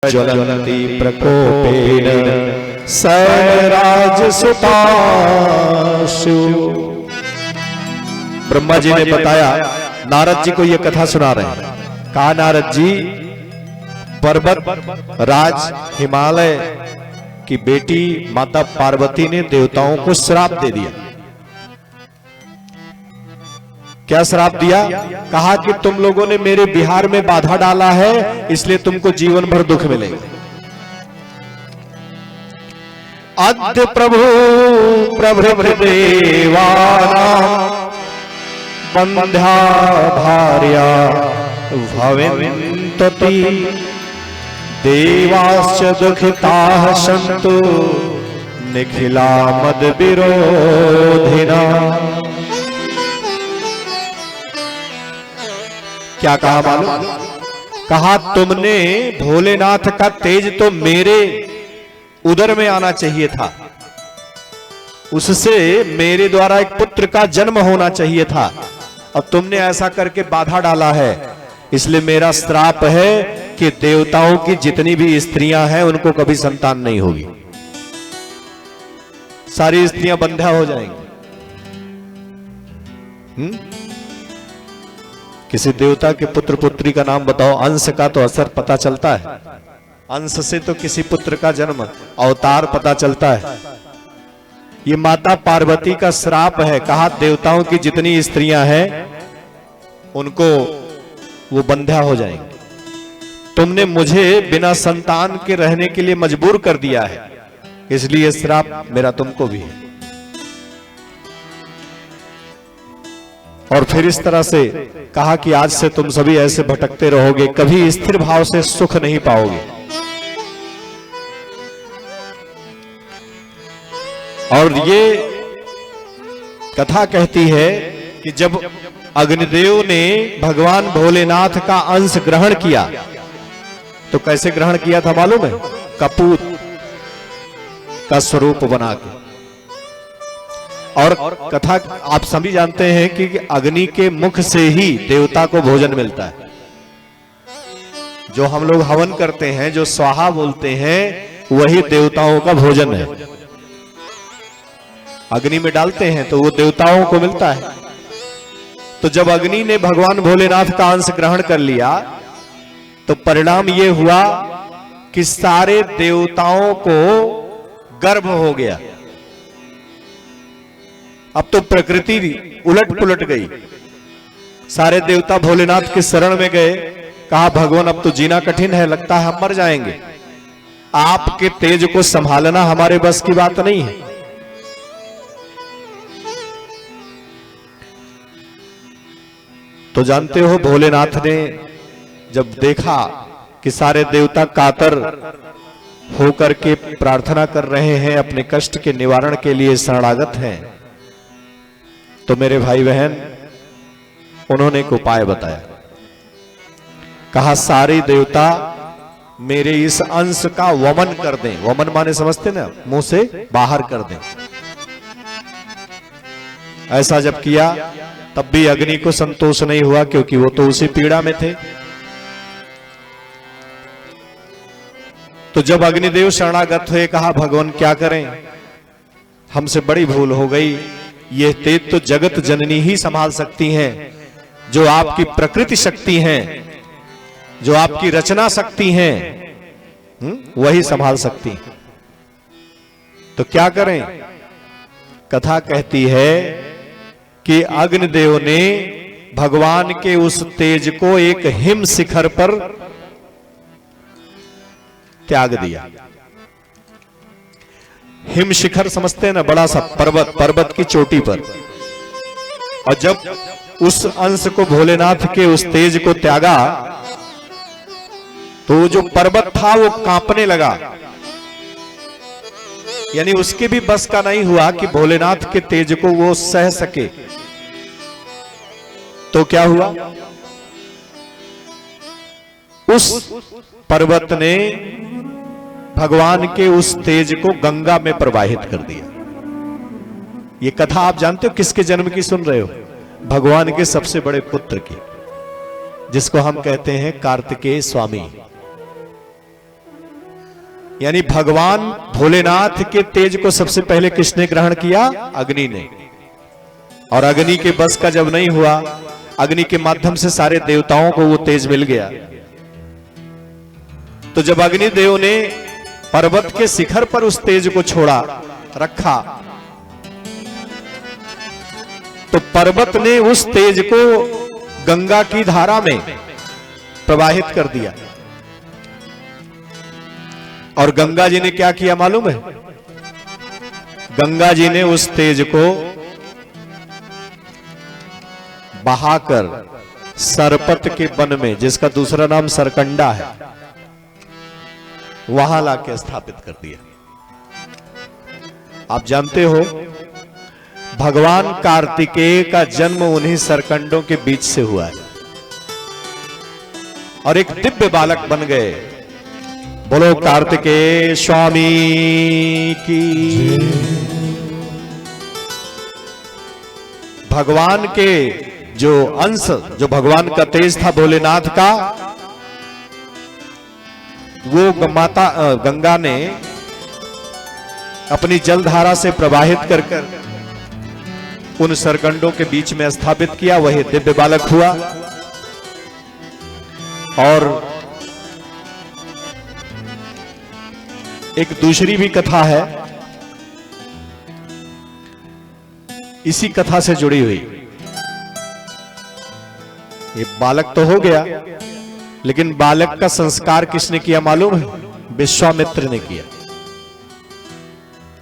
ज्वलन्ति प्रकोपेन सैराजसुताशु। ब्रह्मा जी ने बताया, नारद जी को यह कथा सुना रहे हैं। कहा नारद जी, पर्वत राज हिमालय की बेटी माता पार्वती ने देवताओं को श्राप दे दिया। क्या श्राप दिया? कहा कि तुम लोगों ने मेरे विहार में बाधा डाला है, इसलिए तुमको जीवन भर दुख मिलेगा। अद्य प्रभु प्रभृदेवानां बंध्या भार्या भवेन्तति देवाश्च दुःखिताः सन्तु निखिला मद विरोधिना। क्या कहा मालूम? कहा तुमने भोलेनाथ का तेज तो मेरे उदर में आना चाहिए था, उससे मेरे द्वारा एक पुत्र का जन्म होना चाहिए था, अब तुमने ऐसा करके बाधा डाला है, इसलिए मेरा श्राप है कि देवताओं की जितनी भी स्त्रियां हैं उनको कभी संतान नहीं होगी, सारी स्त्रियां बंध्या हो जाएंगी। किसी देवता के पुत्र पुत्री का नाम बताओ, अंश का तो असर पता चलता है, अंश से तो किसी पुत्र का जन्म अवतार पता चलता है। ये माता पार्वती का श्राप है। कहा देवताओं की जितनी स्त्रियां हैं उनको वो बंध्या हो जाएंगी। तुमने मुझे बिना संतान के रहने के लिए मजबूर कर दिया है, इसलिए श्राप मेरा तुमको भी है। और फिर इस तरह से कहा कि आज से तुम सभी ऐसे भटकते रहोगे, कभी स्थिर भाव से सुख नहीं पाओगे। और ये कथा कहती है कि जब अग्निदेव ने भगवान भोलेनाथ का अंश ग्रहण किया तो कैसे ग्रहण किया था मालूम है? कपूत का स्वरूप बना के। और कथा आप सभी जानते हैं कि अग्नि के मुख से ही देवता को भोजन मिलता है। जो हम लोग हवन करते हैं, जो स्वाहा बोलते हैं, वही देवताओं का भोजन है। अग्नि में डालते हैं तो वो देवताओं को मिलता है। तो जब अग्नि ने भगवान भोलेनाथ का अंश ग्रहण कर लिया तो परिणाम ये हुआ कि सारे देवताओं को गर्भ हो गया। अब तो प्रकृति उलट पुलट गई, सारे देवता भोलेनाथ के शरण में गए। कहा भगवान अब तो जीना कठिन है, लगता है हम मर जाएंगे, आपके तेज को संभालना हमारे बस की बात नहीं है। तो जानते हो भोलेनाथ ने जब देखा कि सारे देवता कातर होकर के प्रार्थना कर रहे हैं, अपने कष्ट के निवारण के लिए शरणागत हैं, तो मेरे भाई बहन उन्होंने एक उपाय बताया। कहा सारे देवता मेरे इस अंश का वमन कर दें। वमन माने समझते ना, मुंह से बाहर कर दें। ऐसा जब किया तब भी अग्नि को संतोष नहीं हुआ, क्योंकि वो तो उसी पीड़ा में थे। तो जब अग्निदेव शरणागत हुए, कहा भगवान क्या करें, हमसे बड़ी भूल हो गई, ये तेज तो जगत जननी ही संभाल सकती हैं, जो आपकी प्रकृति शक्ति हैं, जो आपकी रचना शक्ति हैं, वही संभाल सकती हैं। तो क्या करें? कथा कहती है कि अग्निदेव ने भगवान के उस तेज को एक हिम शिखर पर त्याग दिया। हिम शिखर समझते हैं ना, बड़ा सा पर्वत, पर्वत की चोटी पर। और जब उस अंश को भोलेनाथ के उस तेज को त्यागा तो जो पर्वत था वो कांपने लगा, यानी उसके भी बस का नहीं हुआ कि भोलेनाथ के तेज को वो सह सके। तो क्या हुआ? उस पर्वत ने भगवान के उस तेज को गंगा में प्रवाहित कर दिया। ये कथा आप जानते हो किसके जन्म की सुन रहे हो? भगवान के सबसे बड़े पुत्र की, जिसको हम कहते हैं कार्तिकेय स्वामी। यानी भगवान भोलेनाथ के तेज को सबसे पहले किसने ग्रहण किया? अग्नि ने। और अग्नि के बस का जब नहीं हुआ, अग्नि के माध्यम से सारे देवताओं को वो तेज मिल गया। तो जब अग्निदेव ने पर्वत के शिखर पर उस तेज को छोड़ा, रखा, तो पर्वत ने उस तेज को गंगा की धारा में प्रवाहित कर दिया। और गंगा जी ने क्या किया मालूम है? गंगा जी ने उस तेज को बहाकर सरपत के वन में, जिसका दूसरा नाम सरकंडा है, वहां लाके स्थापित कर दिया। आप जानते हो भगवान कार्तिकेय का जन्म उन्हीं सरकंडों के बीच से हुआ है और एक दिव्य बालक बन गए। बोलो कार्तिकेय स्वामी की। भगवान के जो अंश, जो भगवान का तेज था भोलेनाथ का, वो माता गंगा ने अपनी जलधारा से प्रवाहित कर कर उन सरकंडों के बीच में स्थापित किया। वही दिव्य बालक हुआ। और एक दूसरी भी कथा है इसी कथा से जुड़ी हुई। ये बालक तो हो गया, लेकिन बालक का संस्कार किसने किया मालूम है? विश्वामित्र ने किया।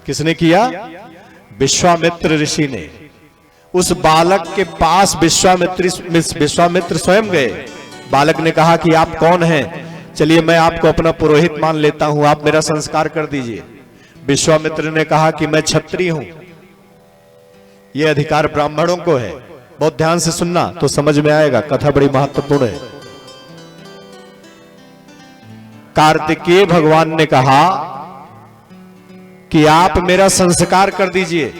किसने किया? विश्वामित्र ऋषि ने। उस बालक के पास विश्वामित्र स्वयं गए। बालक ने कहा कि आप कौन हैं? चलिए मैं आपको अपना पुरोहित मान लेता हूं, आप मेरा संस्कार कर दीजिए। विश्वामित्र ने कहा कि मैं क्षत्रिय हूं, यह अधिकार ब्राह्मणों को है। बहुत ध्यान से सुनना तो समझ में आएगा, कथा बड़ी महत्वपूर्ण है। कार्तिकेय भगवान ने कहा कि आप मेरा संस्कार कर दीजिए।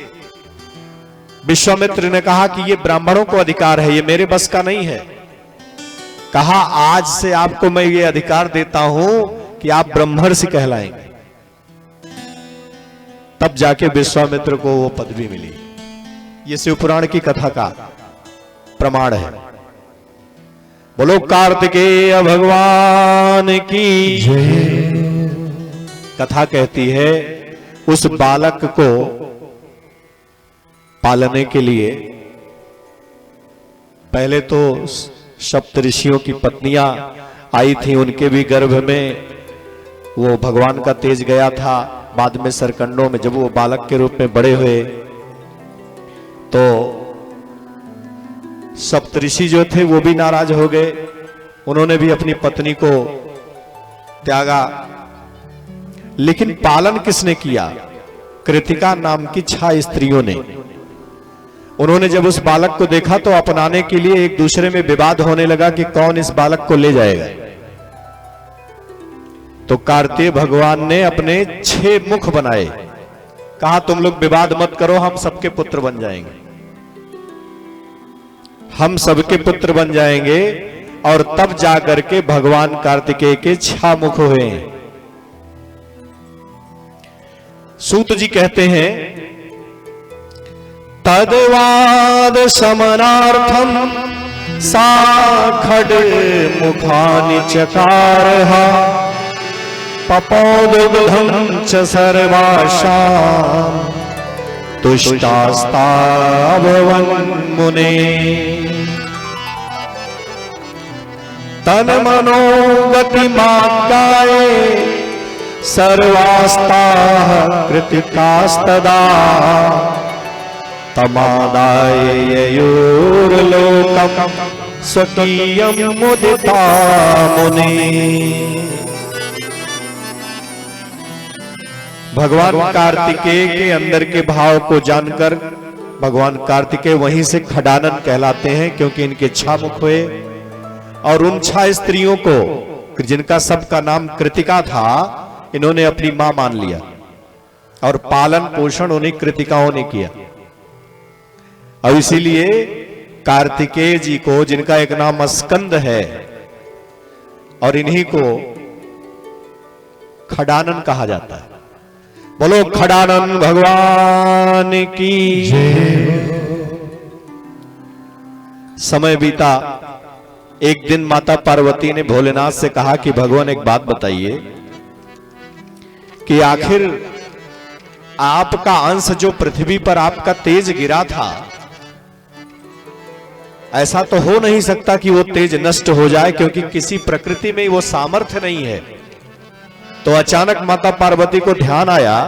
विश्वामित्र ने कहा कि यह ब्राह्मणों को अधिकार है, यह मेरे बस का नहीं है। कहा आज से आपको मैं ये अधिकार देता हूं कि आप ब्रह्मर्षि कहलाएंगे। तब जाके विश्वामित्र को वो पदवी मिली। ये शिवपुराण की कथा का प्रमाण है। बोलो कार्तिकेय भगवान की जय। कथा कहती है उस बालक को पालने के लिए पहले तो सप्तऋषियों की पत्नियां आई थी, उनके भी गर्भ में वो भगवान का तेज गया था। बाद में सरकंडों में जब वो बालक के रूप में बड़े हुए तो सप्तऋषि जो थे वो भी नाराज हो गए। उन्होंने भी अपनी पत्नी को त्यागा। लेकिन पालन किसने किया? कृतिका नाम की 6 स्त्रियों ने। उन्होंने जब उस बालक को देखा तो अपनाने के लिए एक दूसरे में विवाद होने लगा कि कौन इस बालक को ले जाएगा। तो कार्तिकेय भगवान ने अपने 6 मुख बनाए। कहा तुम लोग विवाद मत करो, हम सबके पुत्र बन जाएंगे, हम सबके पुत्र बन जाएंगे। और तब जाकर के भगवान कार्तिकेय के 6 मुख हुए हैं। सूत जी कहते हैं तद्वाद समनार्थम सा खड मुखानि चकारः पपोदुग्धं च सर्वाशां तुष्टास्ताभवन् मुने। तन मनो गतिमात्काये सर्वास्ताः कृतिकास्तदा तमादाय ययोर्लोकं स्वकीयं मुदिता मुने। भगवान कार्तिकेय के अंदर के भाव को जानकर भगवान कार्तिकेय वहीं से खडानन कहलाते हैं, क्योंकि इनके 6 मुख हुए। और उन 6 स्त्रियों को, जिनका सबका नाम कृतिका था, इन्होंने अपनी मां मान लिया और पालन पोषण उन्हीं कृतिकाओं ने किया। और इसीलिए कार्तिकेय जी को, जिनका एक नाम स्कंद है, और इन्हीं को खडानन कहा जाता है। बोलो खडानन भगवान की जय। समय बीता, एक दिन माता पार्वती ने भोलेनाथ से कहा कि भगवान एक बात बताइए कि आखिर आपका अंश जो पृथ्वी पर आपका तेज गिरा था, ऐसा तो हो नहीं सकता कि वो तेज नष्ट हो जाए, क्योंकि किसी प्रकृति में वो सामर्थ्य नहीं है। तो अचानक माता पार्वती को ध्यान आया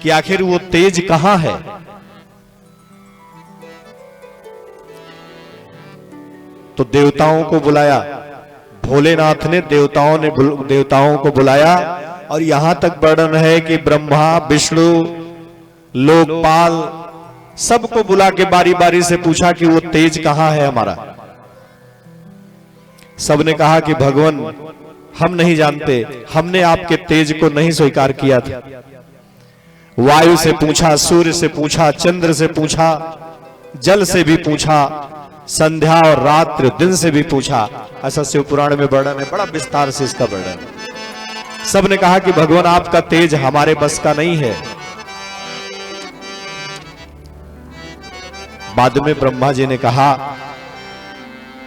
कि आखिर वो तेज कहां है। तो देवताओं को बुलाया, भोलेनाथ ने देवताओं को बुलाया, और यहां तक वर्णन है कि ब्रह्मा, विष्णु, लोकपाल सबको बुला के बारी बारी से पूछा कि वो तेज कहां है हमारा। सबने कहा कि भगवान हम नहीं जानते, हमने आपके तेज को नहीं स्वीकार किया था। वायु से पूछा, सूर्य से पूछा, चंद्र से पूछा, जल से भी पूछा, संध्या और रात्रि दिन से भी पूछा। ऐसा शिव पुराण में वर्णन है, बड़ा विस्तार से इसका वर्णन है। सबने कहा कि भगवान आपका तेज हमारे बस का नहीं है। बाद में ब्रह्मा जी ने कहा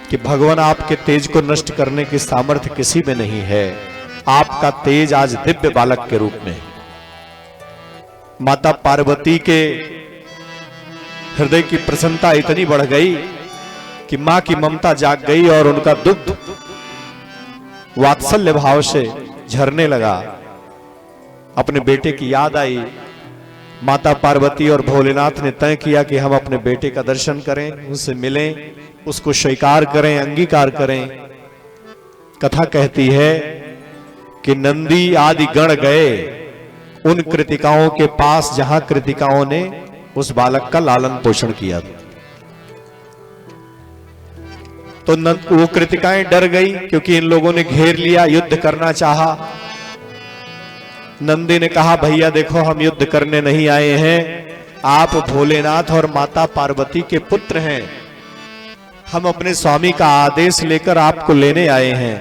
कि भगवान आपके तेज को नष्ट करने की सामर्थ्य किसी में नहीं है, आपका तेज आज दिव्य बालक के रूप में। माता पार्वती के हृदय की प्रसन्नता इतनी बढ़ गई कि मां की ममता जाग गई और उनका दुग्ध वात्सल्य भाव से झरने लगा। अपने बेटे की याद आई। माता पार्वती और भोलेनाथ ने तय किया कि हम अपने बेटे का दर्शन करें, उनसे मिलें, उसको स्वीकार करें, अंगीकार करें। कथा कहती है कि नंदी आदि गण गए उन कृतिकाओं के पास जहां कृतिकाओं ने उस बालक का लालन पोषण किया। तो वो कृतिकाएं डर गई, क्योंकि इन लोगों ने घेर लिया, युद्ध करना चाहा। नंदी ने कहा भैया देखो, हम युद्ध करने नहीं आए हैं, आप भोलेनाथ और माता पार्वती के पुत्र हैं, हम अपने स्वामी का आदेश लेकर आपको लेने आए हैं,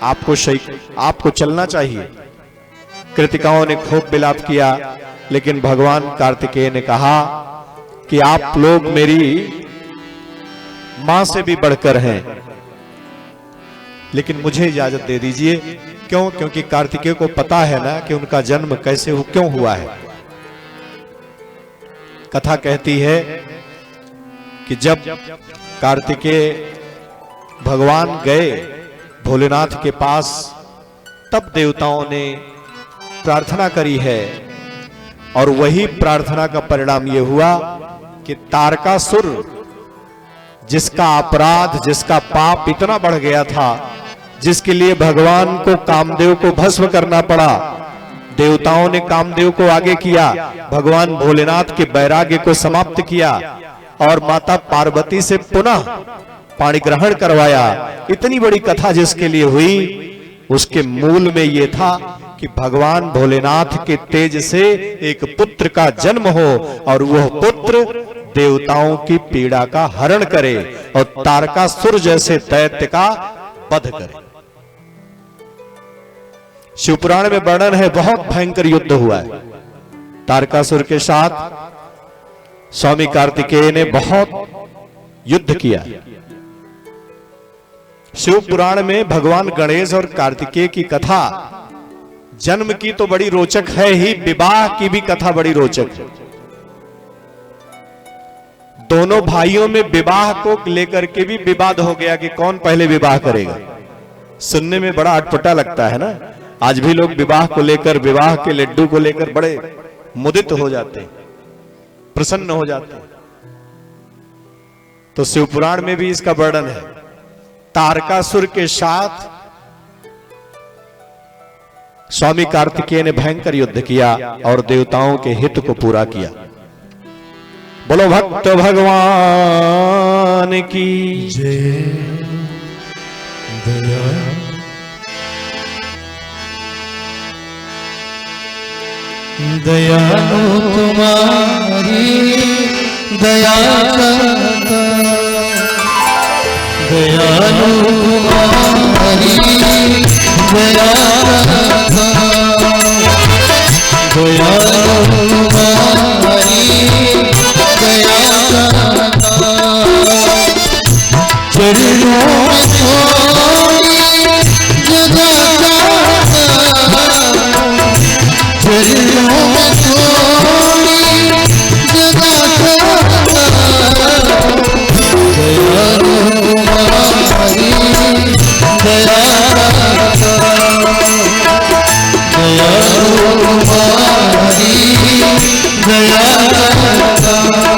आपको चलना चाहिए। कृतिकाओं ने खूब विलाप किया, लेकिन भगवान कार्तिकेय ने कहा कि आप लोग मेरी मां से भी बढ़कर हैं, लेकिन मुझे इजाजत दे दीजिए। क्यों? क्योंकि कार्तिकेय को पता है ना कि उनका जन्म कैसे क्यों हुआ है। कथा कहती है कि जब कार्तिकेय भगवान गए भोलेनाथ के पास, तब देवताओं ने प्रार्थना करी है, और वही प्रार्थना का परिणाम यह हुआ कि तारकासुर, जिसका अपराध, जिसका पाप इतना बढ़ गया था, जिसके लिए भगवान को कामदेव को भस्म करना पड़ा, देवताओं ने कामदेव को आगे किया, भगवान भोलेनाथ के वैराग्य को समाप्त किया और माता पार्वती से पुनः पाणी ग्रहण करवाया। इतनी बड़ी कथा जिसके लिए हुई, उसके मूल में यह था कि भगवान भोलेनाथ के तेज से एक पुत्र का जन्म हो और वह पुत्र देवताओं की पीड़ा का हरण करे और तारकासुर जैसे दैत्य का वध करे। शिवपुराण में वर्णन है, बहुत भयंकर युद्ध हुआ है तारकासुर के साथ। स्वामी कार्तिकेय ने बहुत युद्ध किया। शिव पुराण में भगवान गणेश और कार्तिकेय की कथा जन्म की तो बड़ी रोचक है ही, विवाह की भी कथा बड़ी रोचक है। दोनों भाइयों में विवाह को लेकर के भी विवाद हो गया कि कौन पहले विवाह करेगा। सुनने में बड़ा अटपटा लगता है ना। आज भी लोग विवाह को लेकर, विवाह के लड्डू को लेकर बड़े मुदित हो जाते हैं, प्रसन्न हो जाते हैं। तो शिवपुराण में भी इसका वर्णन है। तारकासुर के साथ स्वामी कार्तिकेय ने भयंकर युद्ध किया और देवताओं के हित को पूरा किया। बोलो भक्त भगवान की जय। दयालु तुम्हारी दया करता, दयालु तुम्हारी दया करता। दया करता।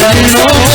सदा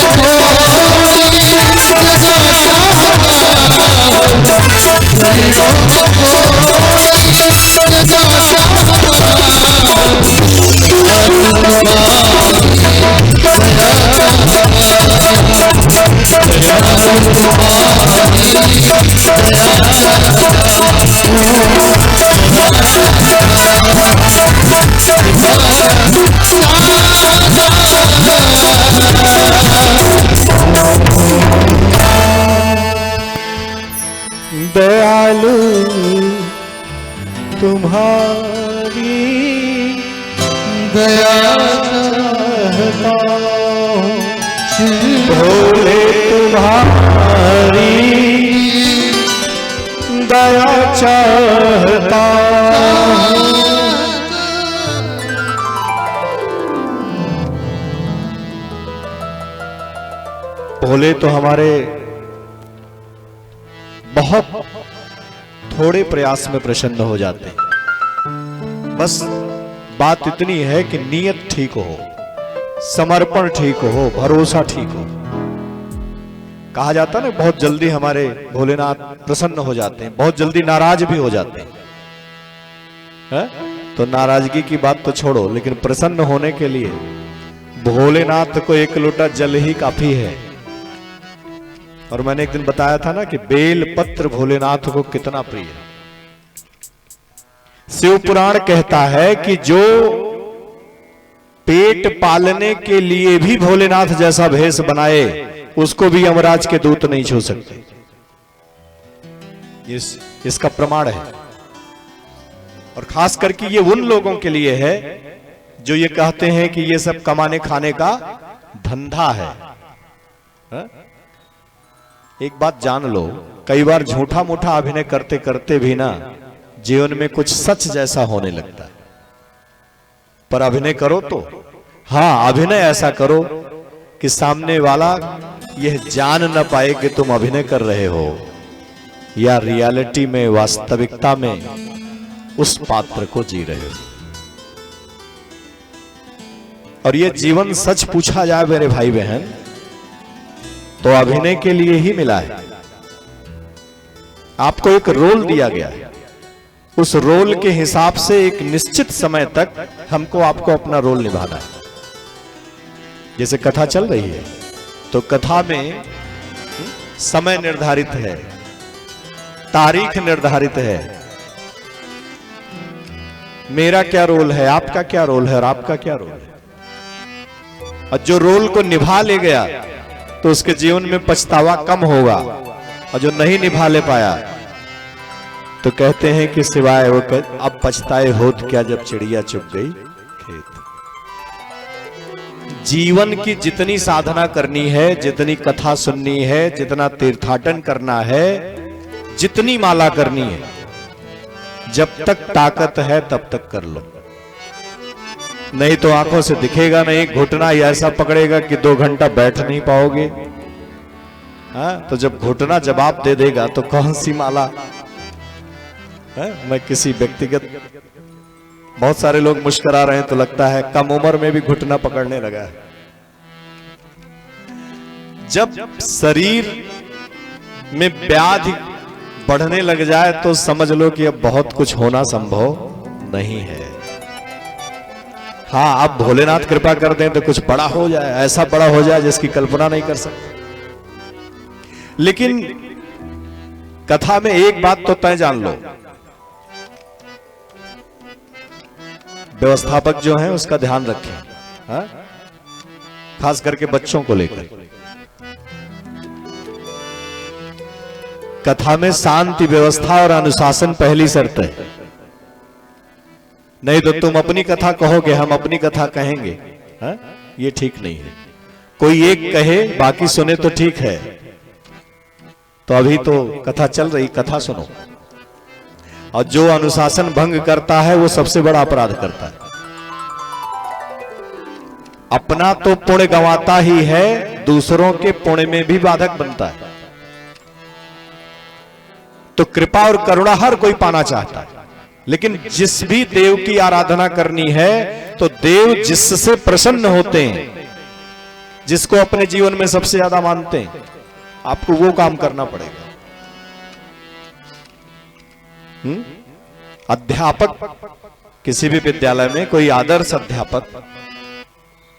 दयालु तुम्हारी दया चाहता हूँ, भोले तुम्हारी दया चाहता हूँ। भोले तो हमारे बहुत थोड़े प्रयास में प्रसन्न हो जाते हैं। बस बात इतनी है कि नीयत ठीक हो, समर्पण ठीक हो, भरोसा ठीक हो। कहा जाता ना बहुत जल्दी हमारे भोलेनाथ प्रसन्न हो जाते हैं, बहुत जल्दी नाराज भी हो जाते हैं, है? तो नाराजगी की बात तो छोड़ो, लेकिन प्रसन्न होने के लिए भोलेनाथ को एक लोटा जल ही काफी है। और मैंने एक दिन बताया था ना कि बेल पत्र भोलेनाथ को कितना प्रिय है। शिव पुराण कहता है कि जो पेट पालने के लिए भी भोलेनाथ जैसा भेष बनाए, उसको भी यमराज के दूत नहीं छू सकते। इसका प्रमाण है। और खास करके ये उन लोगों के लिए है जो ये कहते हैं कि ये सब कमाने खाने का धंधा है। एक बात जान लो, कई बार झूठा मूठा अभिनय करते करते भी ना जीवन में कुछ सच जैसा होने लगता है। पर अभिनय करो तो, हाँ अभिनय ऐसा करो कि सामने वाला यह जान न पाए कि तुम अभिनय कर रहे हो या रियलिटी में, वास्तविकता में उस पात्र को जी रहे हो। और यह जीवन सच पूछा जाए मेरे भाई बहन, तो अभिनय के लिए ही मिला है। आपको एक रोल दिया गया है, उस रोल के हिसाब से एक निश्चित समय तक हमको आपको अपना रोल निभाना है। जैसे कथा चल रही है तो कथा में समय निर्धारित है, तारीख निर्धारित है। मेरा क्या रोल है, आपका क्या रोल है और आपका क्या रोल है। और जो रोल को निभा ले गया तो उसके जीवन में पछतावा कम होगा, और जो नहीं निभा ले पाया तो कहते हैं कि सिवाय वो अब पछताए होत क्या जब चिड़िया चुग गई खेत। जीवन की जितनी साधना करनी है, जितनी कथा सुननी है, जितना तीर्थाटन करना है, जितनी माला करनी है, जब तक ताकत है तब तक कर लो। नहीं तो आंखों से दिखेगा नहीं, घुटना ही ऐसा पकड़ेगा कि 2 घंटा बैठ नहीं पाओगे। हाँ, तो जब घुटना जवाब दे देगा तो कौन सी माला। मैं किसी व्यक्तिगत, बहुत सारे लोग मुस्कुरा रहे हैं तो लगता है कम उम्र में भी घुटना पकड़ने लगा है। जब शरीर में व्याधि बढ़ने लग जाए तो समझ लो कि अब बहुत कुछ होना संभव नहीं है। हाँ, अब भोलेनाथ कृपा कर दें तो कुछ बड़ा हो जाए, ऐसा बड़ा हो जाए जिसकी कल्पना नहीं कर सकते। लेकिन कथा में एक बात तो तय जान लो, व्यवस्थापक जो हैं उसका ध्यान रखें। हाँ? खास करके बच्चों को लेकर कथा में शांति, व्यवस्था और अनुशासन पहली शर्त है। नहीं तो तुम अपनी कथा कहोगे, हम अपनी कथा कहेंगे, हाँ? ये ठीक नहीं है। कोई एक कहे बाकी सुने तो ठीक है। तो अभी तो कथा चल रही, कथा सुनो। और जो अनुशासन भंग करता है वो सबसे बड़ा अपराध करता है। अपना तो पुण्य गंवाता ही है, दूसरों के पुण्य में भी बाधक बनता है। तो कृपा और करुणा हर कोई पाना चाहता है, लेकिन जिस भी देव की आराधना करनी है तो देव जिससे प्रसन्न होते हैं, जिसको अपने जीवन में सबसे ज्यादा मानते हैं, आपको वो काम करना पड़ेगा। अध्यापक, किसी भी विद्यालय में कोई आदर्श अध्यापक,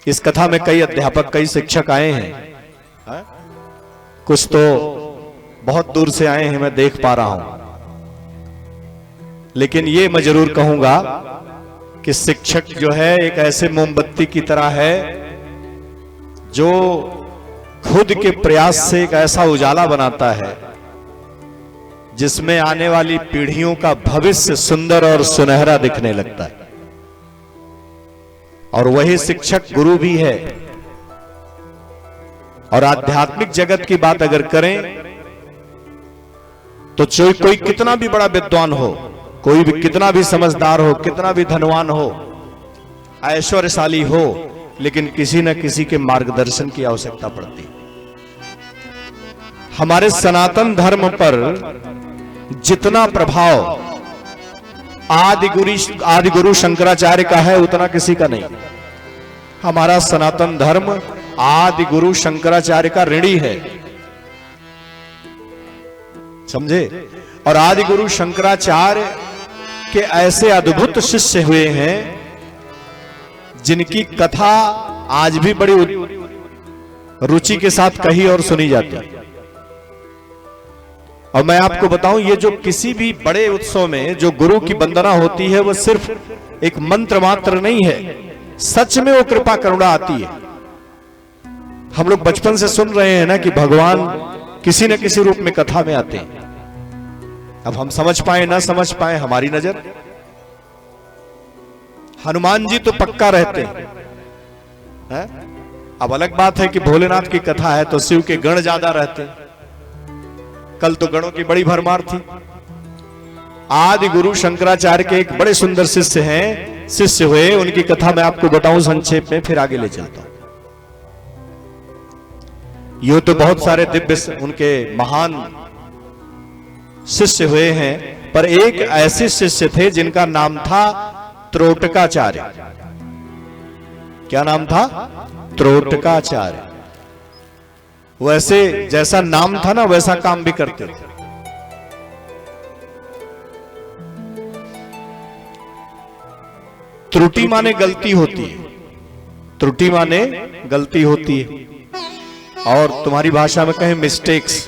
इस कथा में कई अध्यापक, कई शिक्षक आए हैं, कुछ तो बहुत दूर से आए हैं, मैं देख पा रहा हूं। लेकिन ये मैं जरूर कहूंगा कि शिक्षक जो है एक ऐसे मोमबत्ती की तरह है जो खुद के प्रयास से एक ऐसा उजाला बनाता है जिसमें आने वाली पीढ़ियों का भविष्य सुंदर और सुनहरा दिखने लगता है। और वही शिक्षक गुरु भी है। और आध्यात्मिक जगत की बात अगर करें तो कोई कितना भी बड़ा विद्वान हो, कोई भी कितना भी समझदार हो, कितना भी धनवान हो, ऐश्वर्यशाली हो, लेकिन किसी न किसी के मार्गदर्शन की आवश्यकता पड़ती है। हमारे सनातन धर्म पर जितना प्रभाव आदि गुरु शंकराचार्य का है उतना किसी का नहीं। हमारा सनातन धर्म आदि गुरु शंकराचार्य का ऋणी है, समझे। और आदि गुरु शंकराचार्य के ऐसे अद्भुत शिष्य हुए हैं जिनकी कथा आज भी बड़ी रुचि के साथ कही और सुनी जाती है। और मैं आपको बताऊं, ये जो किसी भी बड़े उत्सव में जो गुरु की वंदना होती है वो सिर्फ एक मंत्र मात्र नहीं है, सच में वो कृपा करुणा आती है। हम लोग बचपन से सुन रहे हैं ना कि भगवान किसी न किसी रूप में कथा में आते हैं। अब हम समझ पाए ना समझ पाए हमारी नजर। हनुमान जी तो पक्का रहते हैं। अब अलग बात है कि भोलेनाथ की कथा है तो शिव के गण ज्यादा रहते हैं। कल तो गणों की बड़ी भरमार थी। आदि गुरु शंकराचार्य के एक बड़े सुंदर शिष्य हुए, उनकी कथा मैं आपको बताऊं संक्षेप में, फिर आगे ले चलता हूं। यूं तो बहुत सारे दिव्य उनके महान शिष्य हुए हैं, पर एक ऐसे शिष्य थे जिनका नाम था त्रोटकाचार्य। क्या नाम था? त्रोटकाचार्य। वैसे जैसा नाम था ना वैसा काम भी करते थे। त्रुटि माने गलती होती है, त्रुटि माने गलती होती है, और तुम्हारी भाषा में कहें मिस्टेक्स।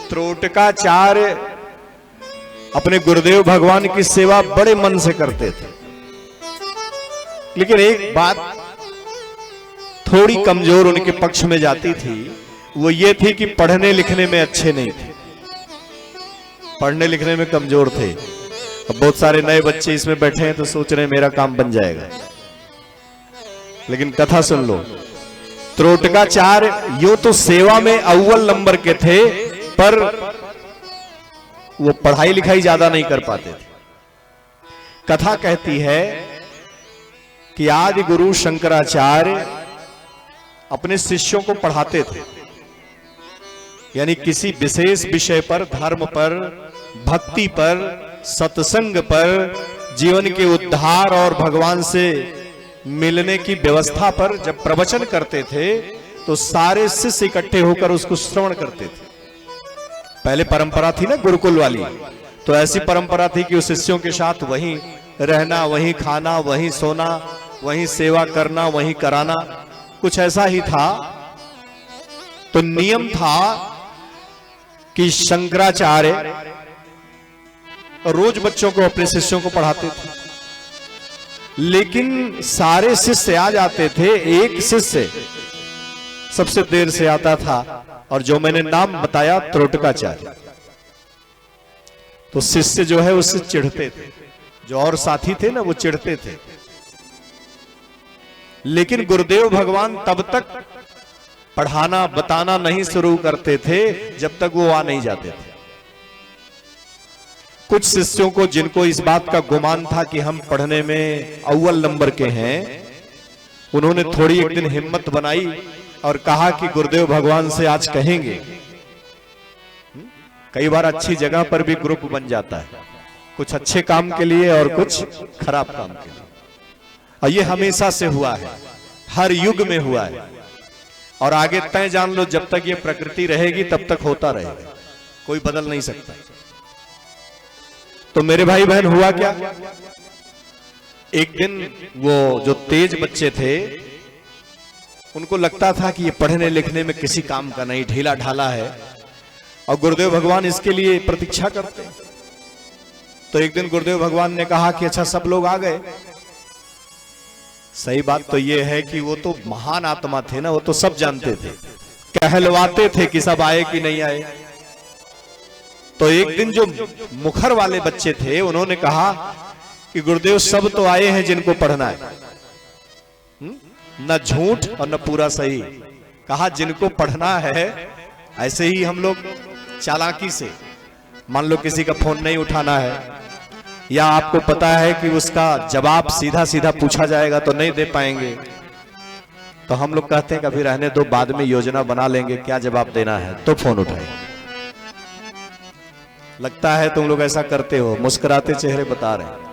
त्रोटकाचार्य अपने गुरुदेव भगवान की सेवा बड़े मन से करते थे, लेकिन एक बात थोड़ी कमजोर उनके पक्ष में जाती थी, वो ये थी कि पढ़ने लिखने में अच्छे नहीं थे, पढ़ने लिखने में कमजोर थे। अब बहुत सारे नए बच्चे इसमें बैठे हैं तो सोच रहे हैं मेरा काम बन जाएगा, लेकिन कथा सुन लो। त्रोटकाचार्य यो तो सेवा में अव्वल नंबर के थे, पर वो पढ़ाई लिखाई ज्यादा नहीं कर पाते थे। कथा कहती है कि आदि गुरु शंकराचार्य अपने शिष्यों को पढ़ाते थे, यानी किसी विशेष विषय पर, धर्म पर, भक्ति पर, सत्संग पर, जीवन के उद्धार और भगवान से मिलने की व्यवस्था पर जब प्रवचन करते थे तो सारे शिष्य इकट्ठे होकर उसको श्रवण करते थे। पहले परंपरा थी ना गुरुकुल वाली, तो ऐसी परंपरा थी कि उस शिष्यों के साथ वहीं रहना, वहीं खाना, वहीं सोना, वहीं सेवा करना, वहीं कराना, कुछ ऐसा ही था। तो नियम था कि शंकराचार्य रोज बच्चों को, अपने शिष्यों को पढ़ाते थे, लेकिन सारे शिष्य आ जाते थे, एक शिष्य सबसे देर से आता था, और जो मैंने नाम बताया त्रोटकाचार्य। तो शिष्य जो है उससे चिढ़ते थे, जो और साथी थे ना वो चिढ़ते थे, लेकिन गुरुदेव भगवान तब तक पढ़ाना बताना नहीं शुरू करते थे जब तक वो आ नहीं जाते थे। कुछ शिष्यों को, जिनको इस बात का गुमान था कि हम पढ़ने में अव्वल नंबर के हैं, उन्होंने थोड़ी एक दिन हिम्मत बनाई और कहा कि गुरुदेव भगवान से आज कहेंगे। कई बार अच्छी जगह पर भी ग्रुप बन जाता है, कुछ अच्छे काम के लिए और कुछ खराब काम के लिए, और ये हमेशा से हुआ है, हर युग में हुआ है, और आगे तय जान लो, जब तक ये प्रकृति रहेगी तब तक होता रहेगा, कोई बदल नहीं सकता। तो मेरे भाई बहन हुआ क्या, एक दिन वो जो तेज बच्चे थे उनको लगता था कि ये पढ़ने लिखने में किसी काम का नहीं, ढीला ढाला है, और गुरुदेव भगवान इसके लिए प्रतीक्षा करते हैं। तो एक दिन गुरुदेव भगवान ने कहा कि अच्छा सब लोग आ गए। सही बात तो ये है कि वो तो महान आत्मा थे ना, वो तो सब जानते थे, कहलवाते थे कि सब आए कि नहीं आए। तो एक दिन जो मुखर वाले बच्चे थे उन्होंने कहा कि गुरुदेव सब तो आए हैं जिनको पढ़ना है, न झूठ और न पूरा सही। कहा जिनको पढ़ना है, ऐसे ही हम लोग चालाकी से, मान लो किसी का फोन नहीं उठाना है या आपको पता है कि उसका जवाब सीधा सीधा पूछा जाएगा तो नहीं दे पाएंगे, तो हम लोग कहते हैं कभी रहने दो, बाद में योजना बना लेंगे, क्या जवाब देना है तो फोन उठाएंगे। लगता है तुम लोग ऐसा करते हो, मुस्कुराते चेहरे बता रहे हैं।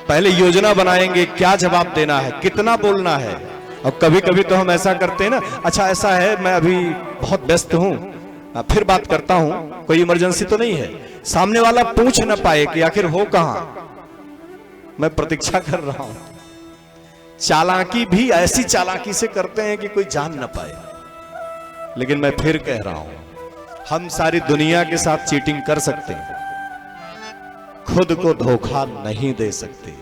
पहले योजना बनाएंगे क्या जवाब देना है, कितना बोलना है। और कभी कभी तो हम ऐसा करते हैं ना, अच्छा ऐसा है मैं अभी बहुत व्यस्त हूं, फिर बात करता हूं, कोई इमरजेंसी तो नहीं है। सामने वाला पूछ न पाए कि आखिर हो कहां, मैं प्रतीक्षा कर रहा हूं। चालाकी भी ऐसी चालाकी से करते हैं कि कोई जान न पाए। लेकिन मैं फिर कह रहा हूं, हम सारी दुनिया के साथ चीटिंग कर सकते हैं, खुद को धोखा नहीं दे सकते।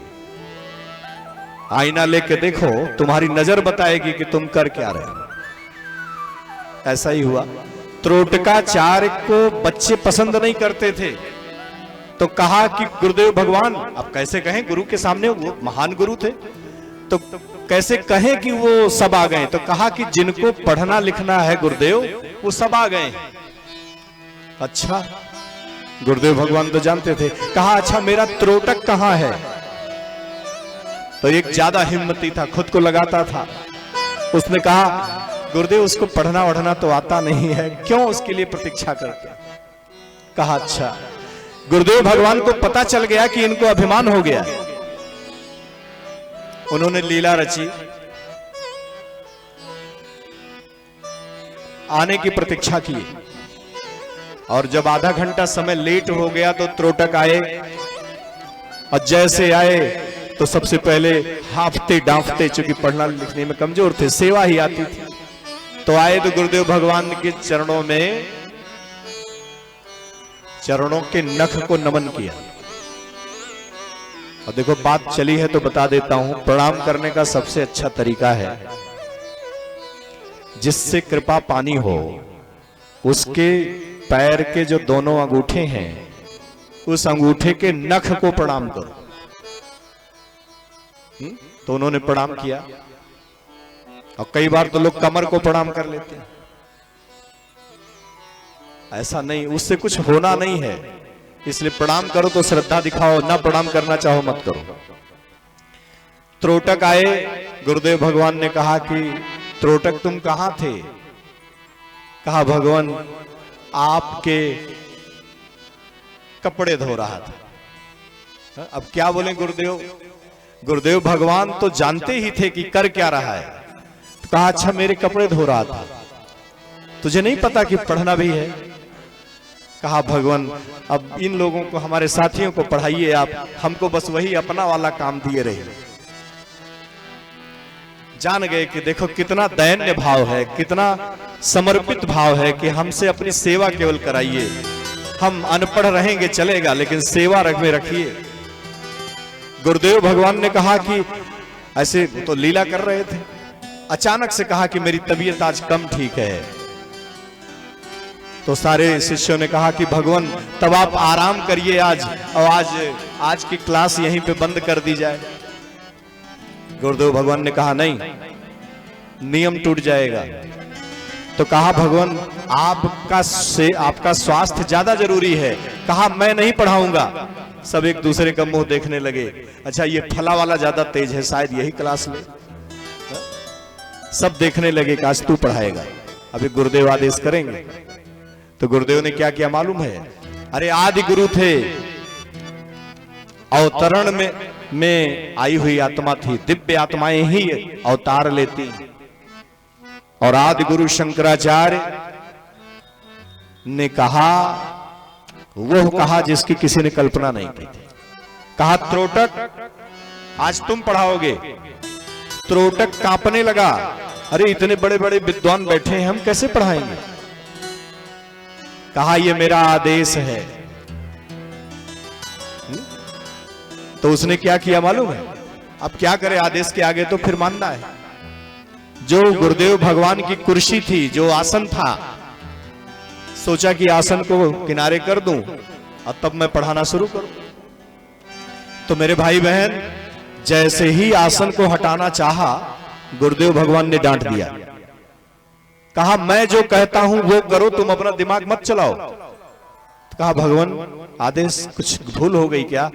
आईना लेके देखो, तुम्हारी नजर बताएगी कि तुम कर क्या रहे हो। ऐसा ही हुआ, त्रोटकाचार्य को बच्चे पसंद नहीं करते थे, तो कहा कि गुरुदेव भगवान, अब कैसे कहें, गुरु के सामने वो महान गुरु थे, तो कैसे कहें कि वो सब आ गए। तो कहा कि जिनको पढ़ना लिखना है गुरुदेव, वो सब आ गए। अच्छा, गुरुदेव भगवान तो जानते थे। कहा अच्छा मेरा त्रोटक कहां है। तो एक ज्यादा हिम्मती था, खुद को लगाता था, उसने कहा गुरुदेव उसको पढ़ना वढ़ना तो आता नहीं है, क्यों उसके लिए प्रतीक्षा करते। कहा अच्छा, गुरुदेव भगवान को पता चल गया कि इनको अभिमान हो गया। उन्होंने लीला रची, आने की प्रतीक्षा की, और जब आधा घंटा समय लेट हो गया तो त्रोटक आए, और जैसे आए तो सबसे पहले हाफते डांफते, चूंकि पढ़ना लिखने में कमजोर थे, सेवा ही आती थी, तो आए तो गुरुदेव भगवान के चरणों में, चरणों के नख को नमन किया। और देखो बात चली है तो बता देता हूं, प्रणाम करने का सबसे अच्छा तरीका है, जिससे कृपा पानी हो उसके पैर के जो दोनों अंगूठे हैं, उस अंगूठे के नख को प्रणाम करो। तो उन्होंने प्रणाम किया। और कई बार तो लोग कमर को प्रणाम कर लेते हैं, ऐसा नहीं, उससे कुछ होना नहीं है। इसलिए प्रणाम करो तो श्रद्धा दिखाओ, ना प्रणाम करना चाहो मत करो। त्रोटक आए, गुरुदेव भगवान ने कहा कि त्रोटक तुम कहां थे। कहा भगवान आपके कपड़े धो रहा था। अब क्या बोले गुरुदेव, गुरुदेव भगवान तो जानते ही थे कि कर क्या रहा है। तो कहा अच्छा मेरे कपड़े धो रहा था, तुझे नहीं पता कि पढ़ना भी है। कहा भगवान अब इन लोगों को, हमारे साथियों को पढ़ाइए आप, हमको बस वही अपना वाला काम दिए रहे। जान गए कि देखो कितना दैन्य भाव है, कितना समर्पित भाव है कि हमसे अपनी सेवा केवल कराइए। हम अनपढ़ रहेंगे चलेगा, लेकिन सेवा में रखिए। गुरुदेव भगवान ने कहा कि ऐसे तो लीला कर रहे थे, अचानक से कहा कि मेरी तबीयत आज कम ठीक है। तो सारे शिष्यों ने कहा कि भगवान तब आप आराम करिए आज, और आज की क्लास यहीं पे बंद कर दी जाए। गुरुदेव भगवान ने कहा नहीं, नियम टूट जाएगा। तो कहा भगवान आपका स्वास्थ्य ज्यादा जरूरी है। कहा मैं नहीं पढ़ाऊंगा। सब एक दूसरे का मुंह देखने लगे, अच्छा ये फला वाला ज्यादा तेज है, शायद यही क्लास ले। सब देखने लगे कि आज तू पढ़ाएगा, अभी गुरुदेव आदेश करेंगे। तो गुरुदेव ने क्या किया मालूम है, अरे आदि गुरु थे, अवतरण में आई हुई आत्मा थी, दिव्य आत्माएं ही अवतार लेती। और आदि गुरु शंकराचार्य ने कहा, वो कहा जिसकी किसी ने कल्पना नहीं की थी। कहा त्रोटक आज तुम पढ़ाओगे। त्रोटक कांपने लगा, अरे इतने बड़े बड़े विद्वान बैठे हैं, हम कैसे पढ़ाएंगे। कहा ये मेरा आदेश है। तो उसने क्या किया मालूम है? अब क्या करे, आदेश के आगे तो फिर मानना है। जो गुरुदेव भगवान की कुर्सी थी, जो आसन था, सोचा कि आसन को किनारे कर दूं और तब मैं पढ़ाना शुरू करूं। तो मेरे भाई बहन, जैसे ही आसन को हटाना चाहा, गुरुदेव भगवान ने डांट दिया। कहा मैं जो कहता हूं वो करो, तुम अपना दिमाग मत चलाओ। तो कहा भगवान, आदेश कुछ भूल हो गई क्या?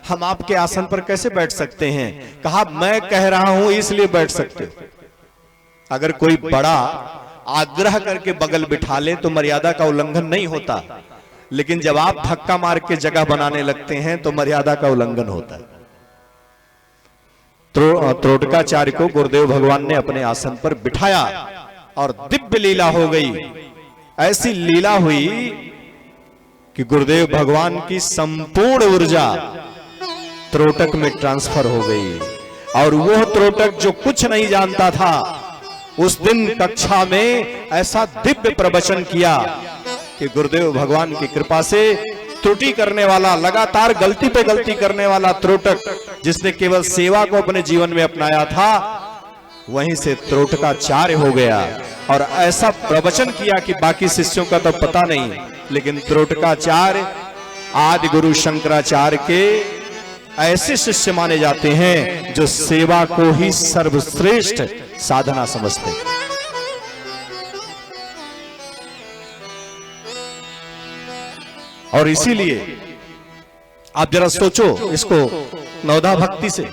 हम आपके आसन पर कैसे बैठ सकते हैं? कहा मैं कह रहा हूं इसलिए बैठ सकते हो। अगर कोई बड़ा आग्रह करके बगल बिठा ले तो मर्यादा का उल्लंघन नहीं होता, लेकिन जब आप धक्का मार के जगह बनाने लगते हैं तो मर्यादा का उल्लंघन होता है। त्रोटकाचार्य को गुरुदेव भगवान ने अपने आसन पर बिठाया और दिव्य लीला हो गई। ऐसी लीला हुई कि गुरुदेव भगवान की संपूर्ण ऊर्जा त्रोटक में ट्रांसफर हो गई। और वह त्रोटक जो कुछ नहीं जानता था, उस दिन कक्षा में ऐसा दिव्य प्रवचन किया कि गुरुदेव भगवान की कृपा से त्रुटि करने वाला, लगातार गलती पे गलती करने वाला त्रोटक, जिसने केवल सेवा को अपने जीवन में अपनाया था, वहीं से त्रोटकाचार्य हो गया। और ऐसा प्रवचन किया कि बाकी शिष्यों का तो पता नहीं, लेकिन त्रोटकाचार्य आदि गुरु शंकराचार्य के ऐसे शिष्य माने जाते हैं जो सेवा को ही सर्वश्रेष्ठ साधना समझते हैं। और इसीलिए आप जरा सोचो इसको नवधा भक्ति से।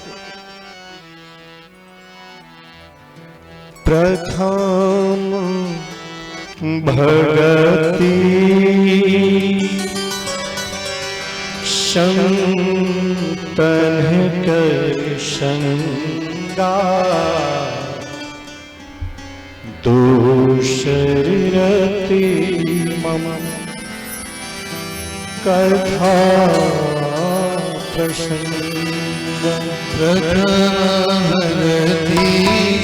प्रथम भगति संतन कर संगा, दूसरी रति मम कथा प्रसंग। प्रथम भगति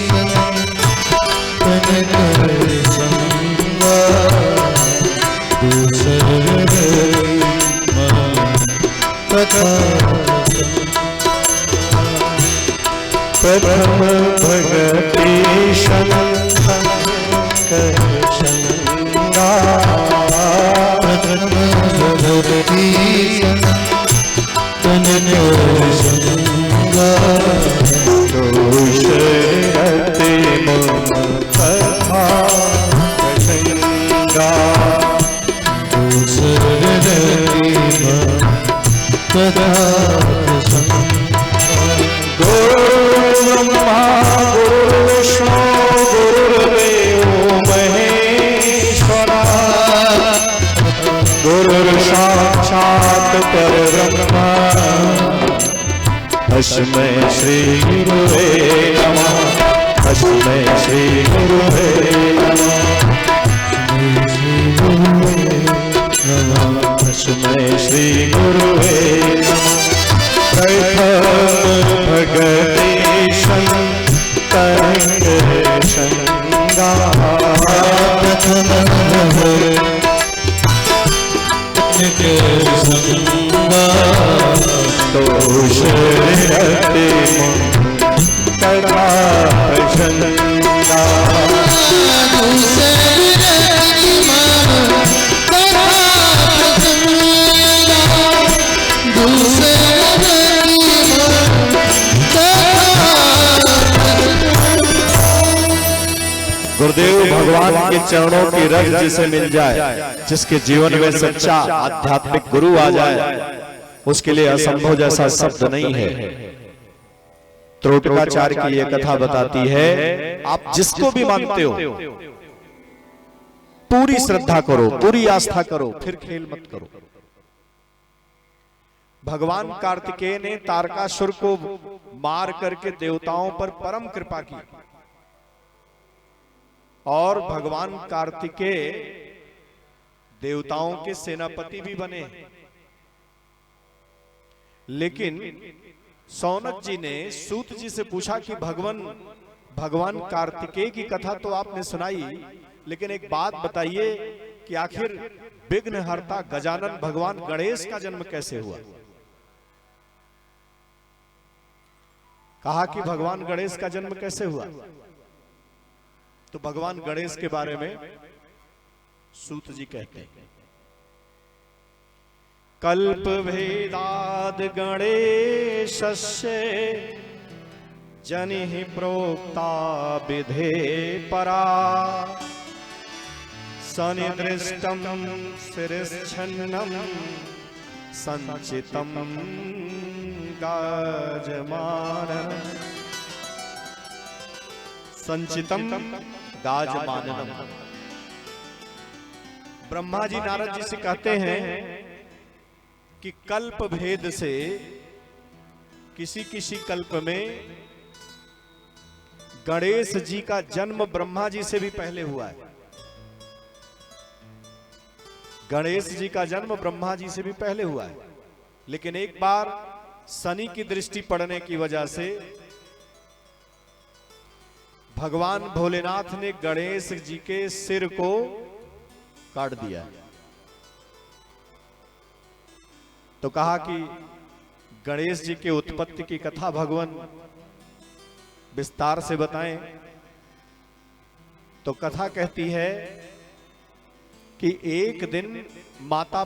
संतन कर संगा, दूसरी कथा। प्रथम भगति संतन कर संगा, प्रथम भगति संतन कर संगा, दूसरे मम कथा प्रसंगा। दूसरे कथा प्रसंग। गुरु ब्रह्मा गुरु विष्णु गुरुर्देवो महेश्वरा, गुरु साक्षात् परब्रह्म, तस्मै श्री गुरुवे नमः, तस्मै श्री गुरुवे नमः, तस्मै श्री गुरुवे नमः। प्रथम भगति संतन कर संगा, प्रथम भगति संगा, दूसरे कथा प्रसंगा। गुरुदेव भगवान के चरणों की रज जिसे मिल जाए, जिसके जीवन में सच्चा आध्यात्मिक गुरु आ जाए, उसके लिए असंभव जैसा शब्द नहीं है। त्रोटकाचार्य की यह कथा बताती है, आप जिसको भी मानते हो पूरी श्रद्धा करो, पूरी आस्था करो, फिर खेल मत करो। भगवान कार्तिकेय ने तारकासुर को मार करके देवताओं पर परम कृपा की, और भगवान कार्तिकेय देवताओं के सेनापति भी बने। लेकिन सौनक जी ने सूत जी से पूछा कि भगवान कार्तिकेय की कथा तो आपने सुनाई, लेकिन एक बात बताइए कि आखिर विघ्नहर्ता गजानन भगवान गणेश का जन्म कैसे हुआ? कहा कि भगवान गणेश का जन्म कैसे हुआ। तो भगवान गणेश के बारे में सूत जी कहते हैं, कल्प भेदाद गणेशस्य जनि प्रोक्ता विधे परा सनिदृष्टम शिरश्छन्नम संचितम गाजमाननम संचितम गाजमाननम। ब्रह्मा जी नारद जी से कहते हैं कि कल्प भेद से किसी किसी कल्प में गणेश जी का जन्म ब्रह्मा जी से भी पहले हुआ है। गणेश जी का जन्म ब्रह्मा जी से भी पहले हुआ है, लेकिन एक बार शनि की दृष्टि पड़ने की वजह से भगवान भोलेनाथ ने गणेश जी के सिर को काट दिया। तो कहा कि गणेश जी के उत्पत्ति की कथा भगवान विस्तार से बताएं। तो कथा कहती है कि एक दिन माता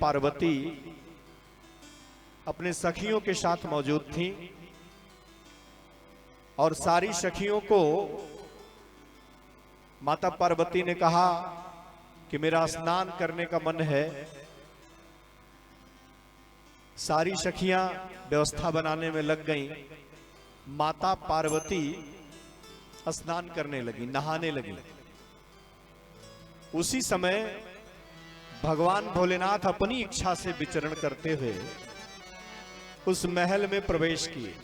पार्वती अपने सखियों के साथ मौजूद थीं और सारी सखियों को माता पार्वती ने कहा कि मेरा स्नान करने का मन है। सारी सखियां व्यवस्था बनाने में लग गईं। माता पार्वती स्नान करने लगी, नहाने लगी। उसी समय भगवान भोलेनाथ अपनी इच्छा से विचरण करते हुए उस महल में प्रवेश किए।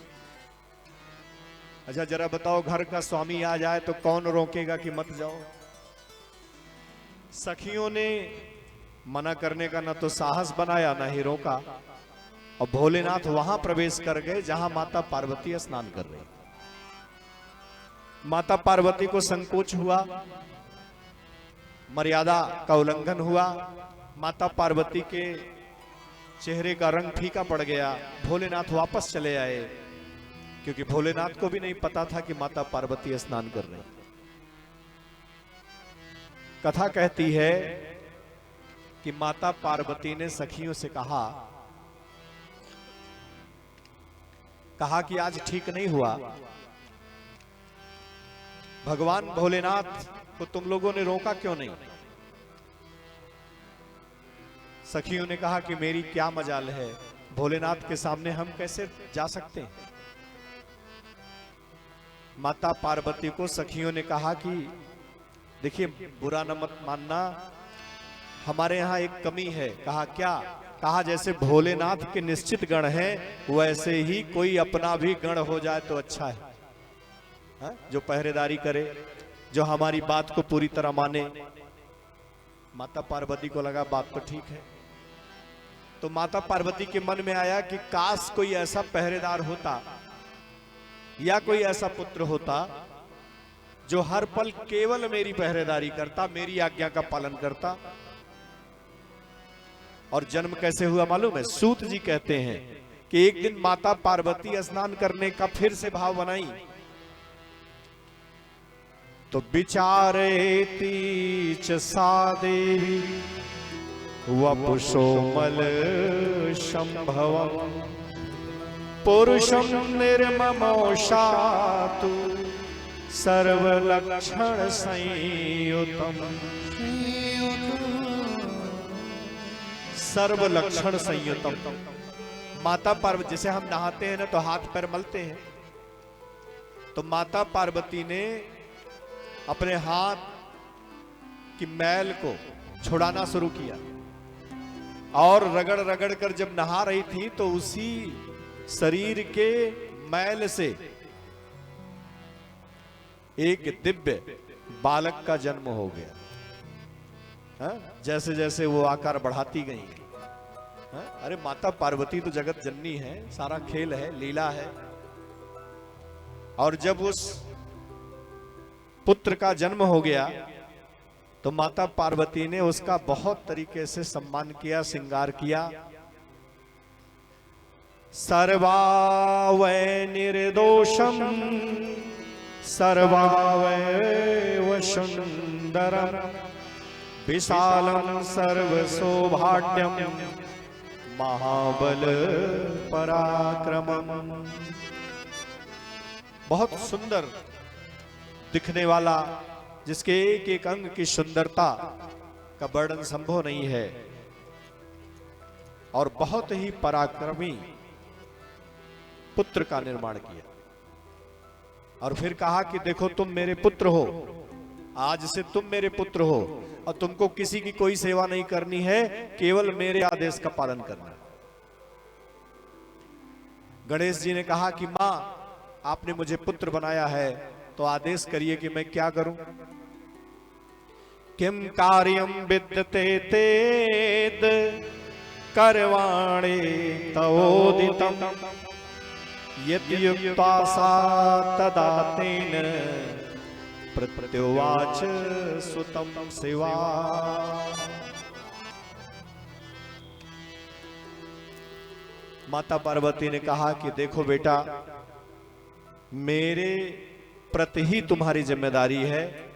अच्छा जरा बताओ, घर का स्वामी आ जाए तो कौन रोकेगा कि मत जाओ। सखियों ने मना करने का ना तो साहस बनाया ना ही रोका, और भोलेनाथ वहां प्रवेश कर गए जहां माता पार्वती स्नान कर रही। माता पार्वती को संकोच हुआ, मर्यादा का उल्लंघन हुआ। माता पार्वती के चेहरे का रंग फीका पड़ गया। भोलेनाथ वापस चले आए, क्योंकि भोलेनाथ को भी नहीं पता था कि माता पार्वती स्नान कर रही। कथा कहती है कि माता पार्वती ने सखियों से कहा कि आज ठीक नहीं हुआ। भगवान भोलेनाथ को तुम लोगों ने रोका क्यों नहीं। सखियों ने कहा कि मेरी क्या मजाल है, भोलेनाथ के सामने हम कैसे जा सकते हैं। माता पार्वती को सखियों ने कहा कि देखिए बुरा न मत मानना, हमारे यहाँ एक कमी है। कहा क्या। कहा जैसे भोलेनाथ के निश्चित गण हैं, वैसे ही कोई अपना भी गण हो जाए तो अच्छा है। जो पहरेदारी करे, जो हमारी बात को पूरी तरह माने। माता पार्वती को लगा बात तो ठीक है। तो माता पार्वती के मन में आया कि काश कोई ऐसा पहरेदार होता या कोई ऐसा पुत्र होता जो हर पल केवल मेरी पहरेदारी करता, मेरी आज्ञा का पालन करता। और जन्म कैसे हुआ मालूम है। सूत जी कहते हैं कि एक दिन माता पार्वती स्नान करने का फिर से भाव बनाई, तो विचारेति च सा देवी वपुषोमल संभवम् पुरुषं निर्ममोषातु सर्वलक्षण संयुतम्। सर्वलक्षण संयुतम। माता पार्वती, जैसे हम नहाते हैं ना तो हाथ पैर मलते हैं, तो माता पार्वती ने अपने हाथ की मैल को छुड़ाना शुरू किया और रगड़ रगड़ कर जब नहा रही थी तो उसी शरीर के मैल से एक दिव्य बालक का जन्म हो गया। जैसे जैसे वो आकार बढ़ाती गई। अरे माता पार्वती तो जगत जननी है, सारा खेल है, लीला है। और जब उस पुत्र का जन्म हो गया तो माता पार्वती ने उसका बहुत तरीके से सम्मान किया, श्रृंगार किया। सर्वावै निर्दोषम सर्वावैव सुंदरम विशालम सर्वसौभाग्यम महाबल पराक्रमम। बहुत सुंदर दिखने वाला, जिसके एक एक अंग की सुंदरता का वर्णन संभव नहीं है, और बहुत ही पराक्रमी पुत्र का निर्माण किया। और फिर कहा कि देखो तुम मेरे पुत्र हो, आज से तुम मेरे पुत्र हो, और तुमको किसी की कोई सेवा नहीं करनी है, केवल मेरे आदेश का पालन करना। गणेश जी ने कहा कि मां, आपने मुझे पुत्र बनाया है, तो आदेश करिए कि मैं क्या करूं। किम कार्यम विद्यते तेद करवाणे तवोदितम यद्युक्ता सा तदा तेन प्रत्युवाच सुतम शिवा। माता पार्वती ने कहा कि देखो बेटा, मेरे प्रति ही तुम्हारी जिम्मेदारी है,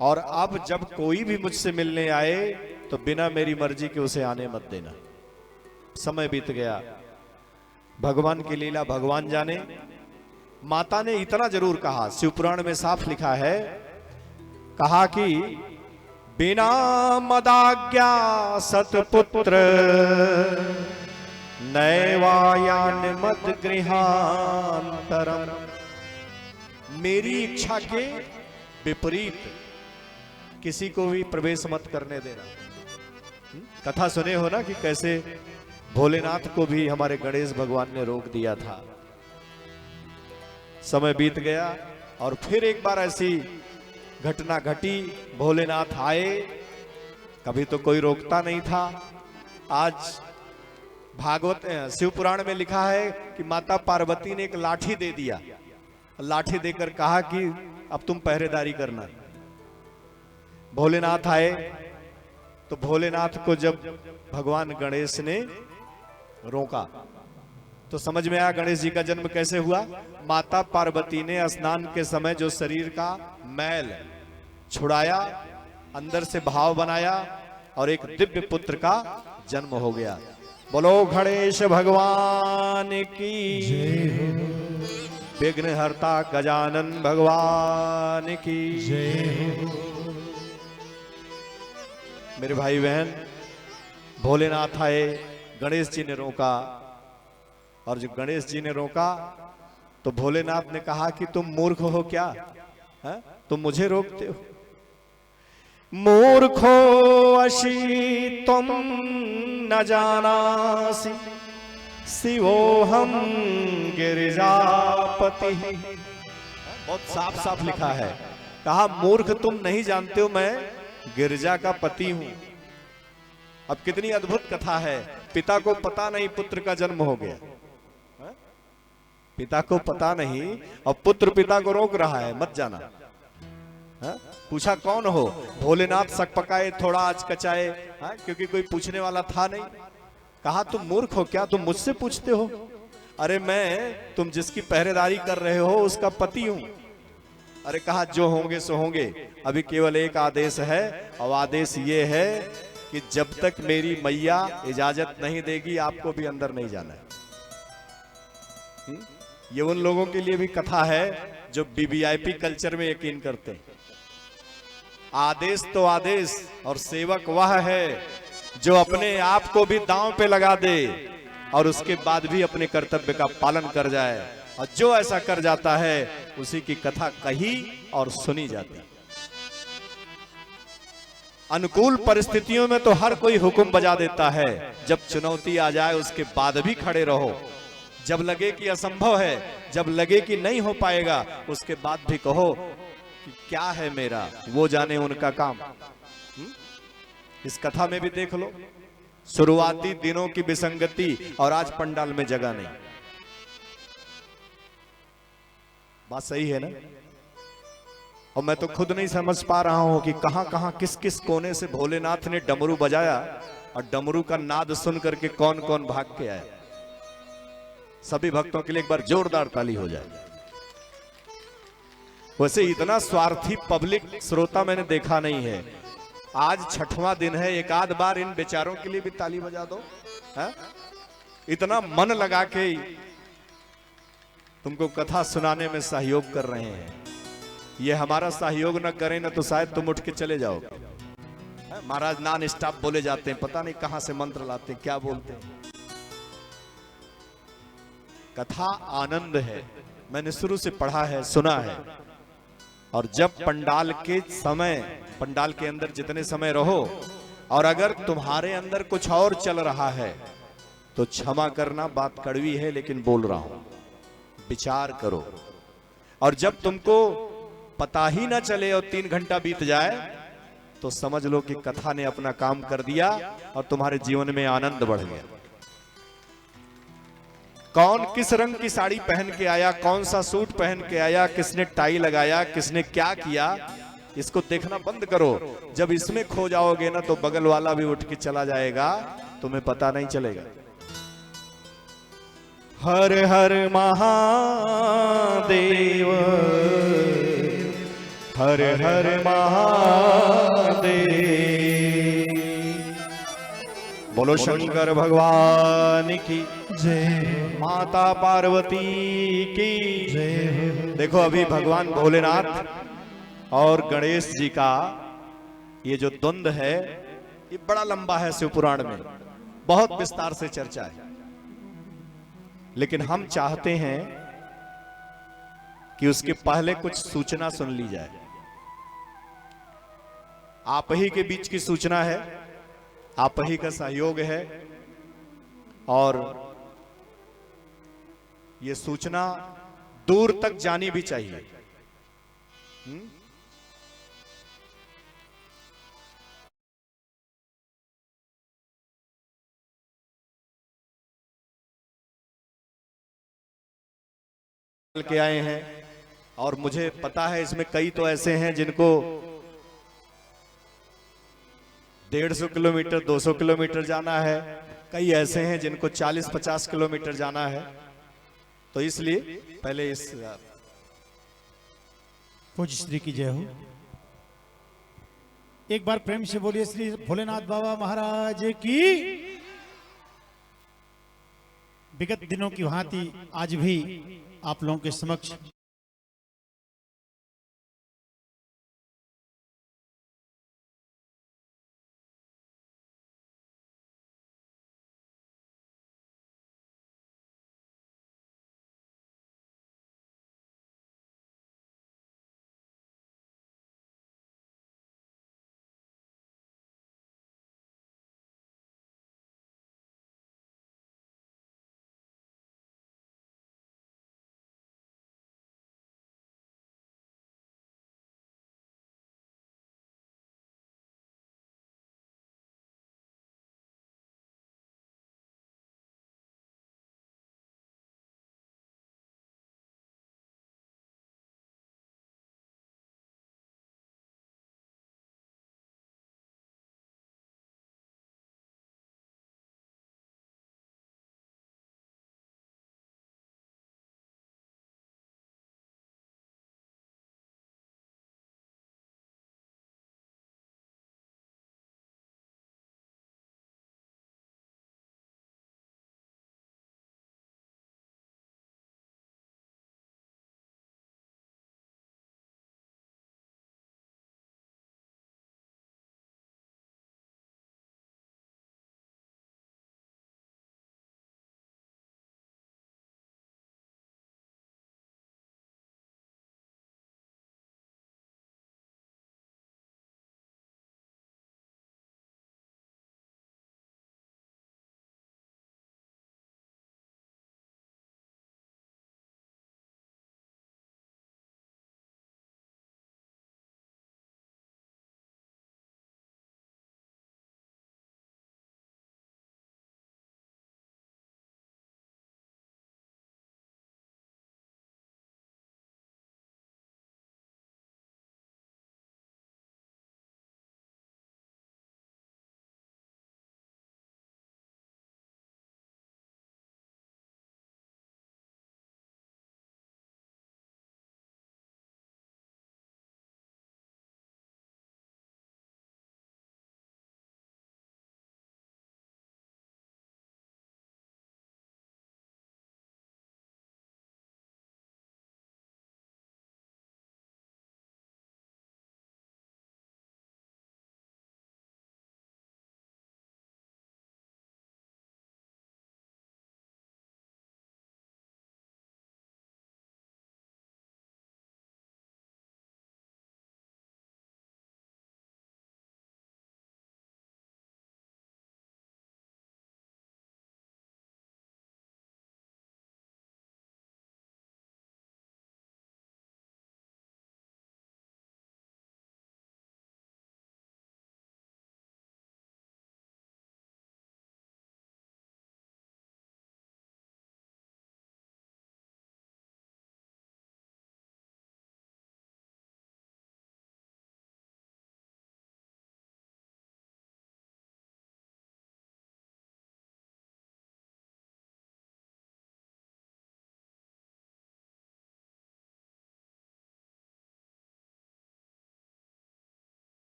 और अब जब कोई भी मुझसे मिलने आए तो बिना मेरी मर्जी के उसे आने मत देना। समय बीत गया, भगवान की लीला भगवान जाने। माता ने इतना जरूर कहा, शिवपुराण में साफ लिखा है, कहा कि बिना मदाज्ञा सतपुत्र नैवायान मत गृहांतरम। मेरी इच्छा के विपरीत किसी को भी प्रवेश मत करने देना। कथा सुने हो ना कि कैसे भोलेनाथ को भी हमारे गणेश भगवान ने रोक दिया था। समय बीत गया और फिर एक बार ऐसी घटना घटी, भोलेनाथ आए, कभी तो कोई रोकता नहीं था। आज भागवत शिवपुराण में लिखा है कि माता पार्वती ने एक लाठी दे दिया, लाठी देकर कहा कि अब तुम पहरेदारी करना। भोलेनाथ आए तो भोलेनाथ को जब भगवान गणेश ने रोका तो समझ में आया गणेश जी का जन्म कैसे हुआ। माता पार्वती ने स्नान के समय जो शरीर का मैल छुड़ाया, अंदर से भाव बनाया, और एक दिव्य पुत्र का जन्म हो गया। बोलो गणेश भगवान की जय हो, विघ्नहर्ता गजानन भगवान की जय हो। मेरे भाई बहन, भोलेनाथ आए, गणेश जी ने रोका, और जब गणेश जी ने रोका तो भोलेनाथ ने कहा कि तुम मूर्ख हो क्या है? तुम मुझे रोकते हो। मूर्खो अशी तुम न जानासी शिवो हम गिरिजापति। बहुत साफ साफ लिखा है, कहा मूर्ख तुम नहीं जानते हो मैं गिरजा का पति हूं। अब कितनी अद्भुत कथा है। पिता को पता नहीं पुत्र का जन्म हो गया, पिता को पता नहीं और पुत्र पिता को रोक रहा है मत जाना। पूछा कौन हो? भोलेनाथ सकपकाए थोड़ा आज कचाए, क्योंकि कोई पूछने वाला था नहीं। कहा तुम मूर्ख हो क्या, तुम मुझसे पूछते हो? अरे मैं तुम जिसकी पहरेदारी कर रहे हो उसका पति हूं। अरे कहा जो होंगे सो होंगे, अभी केवल एक आदेश है, और आदेश ये है कि जब तक मेरी मैया इजाजत नहीं देगी आपको भी अंदर नहीं जाना है। ये उन लोगों के लिए भी कथा है जो वीवीआईपी कल्चर में यकीन करते हैं। आदेश तो आदेश, और सेवक वह है जो अपने आप को भी दांव पे लगा दे और उसके बाद भी अपने कर्तव्य का पालन कर जाए। और जो ऐसा कर जाता है उसी की कथा कही और सुनी जाती। अनुकूल परिस्थितियों में तो हर कोई हुक्म बजा देता है, जब चुनौती आ जाए उसके बाद भी खड़े रहो। जब लगे कि असंभव है, जब लगे कि नहीं हो पाएगा, उसके बाद भी कहो कि क्या है मेरा, वो जाने उनका काम। इस कथा में भी देख लो, शुरुआती दिनों की विसंगति और आज पंडाल में जगह नहीं। बात सही है ना? और मैं तो खुद नहीं समझ पा रहा हूं कि कहां कहां किस किस कोने से भोलेनाथ ने डमरू बजाया, और डमरू का नाद सुन करके कौन कौन भाग के आया। सभी भक्तों के लिए एक बार जोरदार ताली हो जाए। वैसे इतना स्वार्थी पब्लिक श्रोता मैंने देखा नहीं है। आज 6वां दिन है, एक आध बार इन बेचारों के लिए भी ताली बजा दो। है? इतना मन लगा के तुमको कथा सुनाने में सहयोग कर रहे हैं। ये हमारा सहयोग न करें ना तो शायद तुम उठ के चले जाओगे। महाराज नॉन स्टॉप बोले जाते हैं, पता नहीं कहां से मंत्र लाते हैं, क्या बोलते हैं। कथा आनंद है, मैंने शुरू से पढ़ा है, सुना है। और जब पंडाल के समय, पंडाल के अंदर जितने समय रहो और अगर तुम्हारे अंदर कुछ और चल रहा है तो क्षमा करना, बात कड़वी है लेकिन बोल रहा हूं, विचार करो। और जब तुमको पता ही ना चले और 3 घंटा बीत जाए तो समझ लो कि कथा ने अपना काम कर दिया और तुम्हारे जीवन में आनंद बढ़ गया। कौन किस रंग की साड़ी पहन के आया, कौन सा सूट पहन के आया, किसने टाई लगाया, किसने क्या किया, इसको देखना बंद करो। जब इसमें खो जाओगे ना तो बगल वाला भी उठ के चला जाएगा, तुम्हें पता नहीं चलेगा। हर हर महादेव, हर हर महादेव। बोलो शंकर भगवान की जय, माता पार्वती की जय। देखो अभी भगवान भोलेनाथ और गणेश जी का ये जो द्वंद्व है ये बड़ा लंबा है, शिव पुराण में बहुत विस्तार से चर्चा है। लेकिन हम चाहते हैं कि उसके पहले कुछ सूचना सुन ली जाए। आप ही के बीच की सूचना है, आप ही का सहयोग है और ये सूचना दूर तक जानी भी चाहिए। के आए हैं और मुझे पता है इसमें कई तो ऐसे हैं जिनको 150 किलोमीटर 200 किलोमीटर जाना है, कई ऐसे हैं जिनको 40-50 किलोमीटर जाना है। तो इसलिए पहले इस पूज्य श्री की जय हो। एक बार प्रेम से बोलिए श्री भोलेनाथ बाबा महाराज की। विगत दिनों की भांति आज भी आप लोगों के समक्ष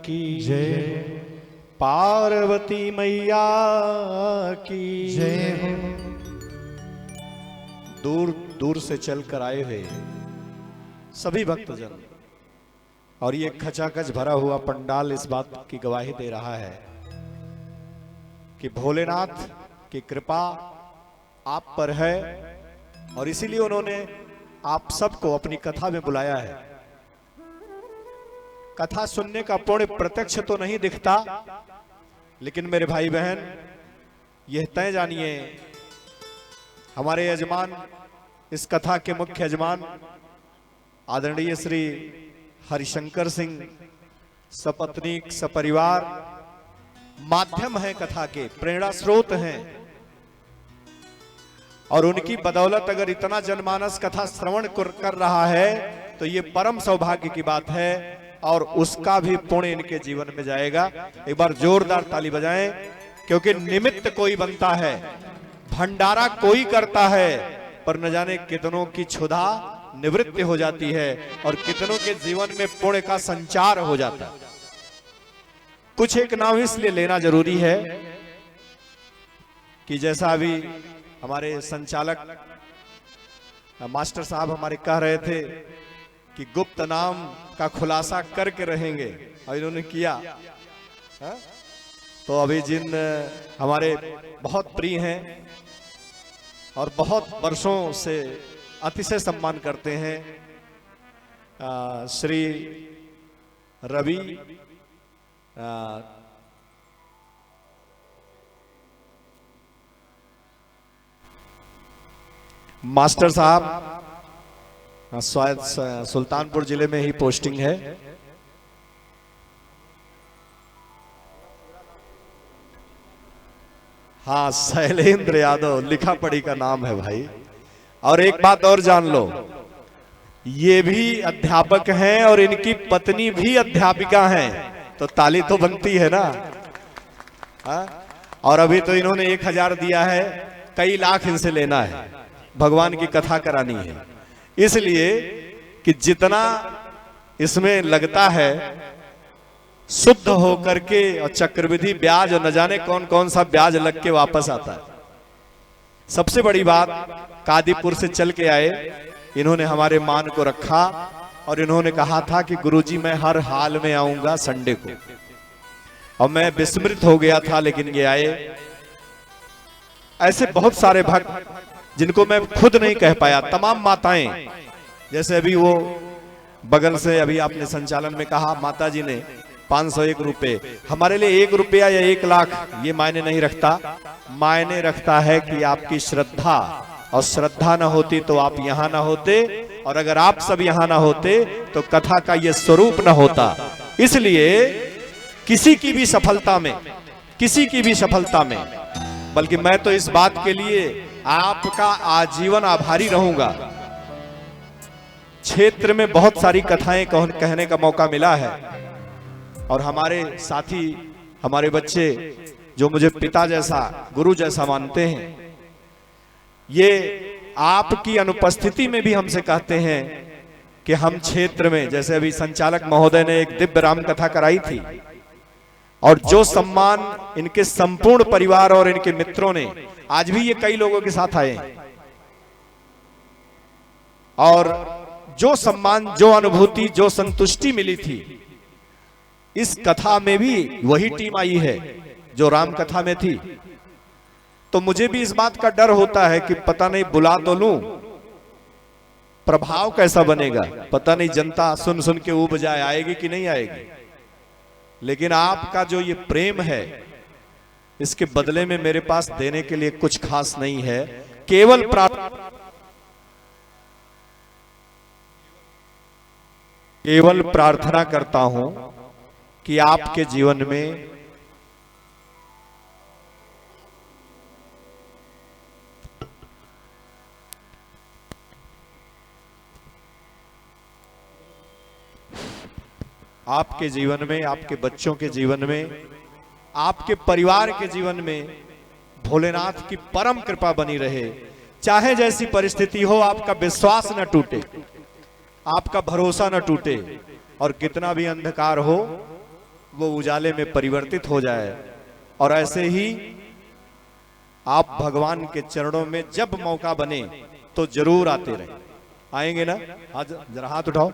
की जय, पार्वती मैया की जय हो। दूर दूर से चलकर आए हुए सभी भक्तजन और ये खचाखच भरा हुआ पंडाल इस बात की गवाही दे रहा है कि भोलेनाथ की कृपा आप पर है और इसीलिए उन्होंने आप सबको अपनी कथा में बुलाया है। कथा सुनने का पुण्य प्रत्यक्ष तो नहीं दिखता, लेकिन मेरे भाई बहन यह तय जानिए, हमारे यजमान, इस कथा के मुख्य यजमान आदरणीय श्री हरिशंकर सिंह सपत्नीक सपरिवार माध्यम है, कथा के प्रेरणा स्रोत हैं और उनकी बदौलत अगर इतना जनमानस कथा श्रवण कर रहा है तो ये परम सौभाग्य की बात है और उसका भी पुण्य इनके जीवन में जाएगा। एक बार जोरदार ताली बजाएं, क्योंकि निमित्त कोई बनता है, भंडारा कोई करता है, पर न जाने कितनों की क्षुधा निवृत्ति हो जाती है और कितनों के जीवन में पुण्य का संचार हो जाता है। कुछ एक नाम इसलिए लेना जरूरी है कि जैसा अभी हमारे संचालक मास्टर साहब हमारे कह रहे थे कि गुप्त नाम का खुलासा करके रहेंगे और इन्होंने किया है? तो अभी जिन हमारे बहुत प्रिय हैं और बहुत वर्षों से अतिशय सम्मान करते हैं, श्री रवि मास्टर साहब, शायद सुल्तानपुर जिले में ही पोस्टिंग है। हाँ, शैलेंद्र यादव लिखा पढ़ी का नाम है भाई। और एक बात और जान लो, ये भी अध्यापक हैं और इनकी पत्नी भी अध्यापिका हैं, तो ताली तो बनती है ना। हाँ? और अभी तो इन्होंने 1000 दिया है, कई लाख इनसे लेना है, भगवान की कथा करानी है। इसलिए कि जितना इसमें लगता है शुद्ध होकर के और चक्रवृद्धि ब्याज और न जाने कौन कौन सा ब्याज लग के वापस आता है। सबसे बड़ी बात, कादीपुर से चल के आए, इन्होंने हमारे मान को रखा और इन्होंने कहा था कि गुरुजी मैं हर हाल में आऊंगा संडे को, और मैं विस्मृत हो गया था, लेकिन ये आए। ऐसे बहुत सारे भक्त जिनको मैं खुद नहीं कह पाया, तमाम माताएं, जैसे अभी वो बगल से अभी आपने संचालन में कहा माता जी ने 501 रुपए, हमारे लिए 1 रुपया या 1 लाख ये मायने नहीं रखता, मायने रखता है कि आपकी श्रद्धा, और श्रद्धा न होती तो आप यहां ना होते, और अगर आप सब यहां ना होते तो कथा का ये स्वरूप न होता। इसलिए किसी की भी सफलता में, किसी की भी सफलता में, बल्कि मैं तो इस बात के लिए आपका आजीवन आभारी रहूंगा। क्षेत्र में बहुत सारी कथाएं कहने का मौका मिला है और हमारे साथी, हमारे बच्चे जो मुझे पिता जैसा, गुरु जैसा मानते हैं, ये आपकी अनुपस्थिति में भी हमसे कहते हैं कि हम क्षेत्र में, जैसे अभी संचालक महोदय ने एक दिव्य राम कथा कराई थी, और जो सम्मान इनके संपूर्ण परिवार और इनके मित्रों ने, आज भी ये कई लोगों के साथ आए हैं, और जो सम्मान, जो अनुभूति, जो संतुष्टि मिली थी, इस कथा में भी वही टीम आई है जो राम कथा में थी। तो मुझे भी इस बात का डर होता है कि पता नहीं बुला तो लूं, प्रभाव कैसा बनेगा, पता नहीं जनता सुन सुन के ऊब जाए, आएगी कि नहीं आएगी। लेकिन आपका जो ये प्रेम है, इसके बदले में मेरे पास देने के लिए कुछ खास नहीं है, केवल प्रार्थना करता हूं कि आपके जीवन में आपके जीवन में, आपके बच्चों के जीवन में, आपके परिवार के जीवन में भोलेनाथ की परम कृपा बनी रहे। चाहे जैसी परिस्थिति हो, आपका विश्वास न टूटे, आपका भरोसा न टूटे, और कितना भी अंधकार हो वो उजाले में परिवर्तित हो जाए। और ऐसे ही आप भगवान के चरणों में जब मौका बने तो जरूर आते रहे। आएंगे ना? आज जरा हाथ उठाओ।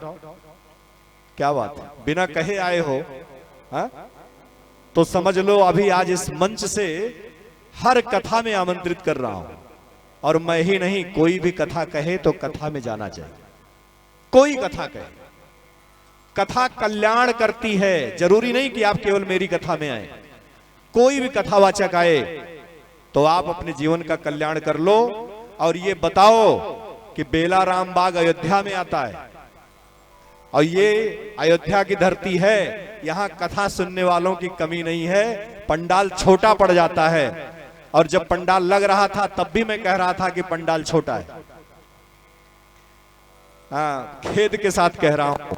क्या बात है, बिना कहे आए हो? हा? तो समझ लो अभी आज इस मंच से हर कथा में आमंत्रित कर रहा हूं। और मैं ही नहीं, कोई भी कथा कहे तो कथा में जाना चाहिए। कोई कथा कहे, कथा कल्याण करती है। जरूरी नहीं कि आप केवल मेरी कथा में आए। कोई भी कथावाचक आए तो आप अपने जीवन का कल्याण कर लो और ये बताओ कि बेला राम बाग अयोध्या में आता है और ये अयोध्या की धरती है। यहां कथा सुनने वालों की कमी नहीं है। पंडाल छोटा पड़ जाता है और जब पंडाल लग रहा था तब भी मैं कह रहा था कि पंडाल छोटा है। हाँ, खेद के साथ कह रहा हूं।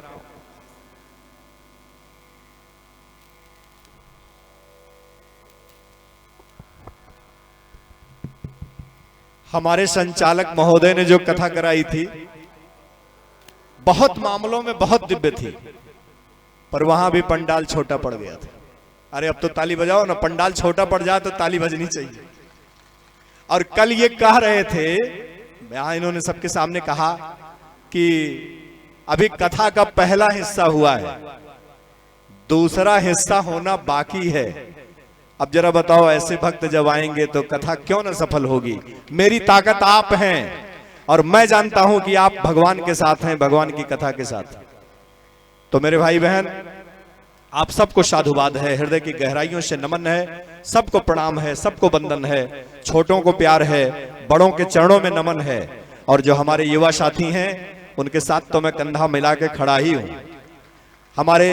हमारे संचालक महोदय ने जो कथा कराई थी बहुत मामलों में बहुत दिव्य थी, पर वहां भी पंडाल छोटा पड़ गया था। अरे अब तो ताली बजाओ ना, पंडाल छोटा पड़ जाए तो ताली बजनी चाहिए। और कल ये कह रहे थे, यहां इन्होंने सबके सामने कहा कि अभी कथा का पहला हिस्सा हुआ है, दूसरा हिस्सा होना बाकी है। अब जरा बताओ, ऐसे भक्त जब आएंगे तो कथा क्यों ना सफल होगी? मेरी ताकत आप हैं और मैं जानता हूं कि आप भगवान के साथ हैं, भगवान की कथा के साथ। तो मेरे भाई बहन, आप सबको साधुवाद है, हृदय की गहराइयों से नमन है, सबको प्रणाम है, सबको वंदन है, छोटों को प्यार है, बड़ों के चरणों में नमन है। और जो हमारे युवा साथी हैं उनके साथ तो मैं कंधा मिला के खड़ा ही हूं। हमारे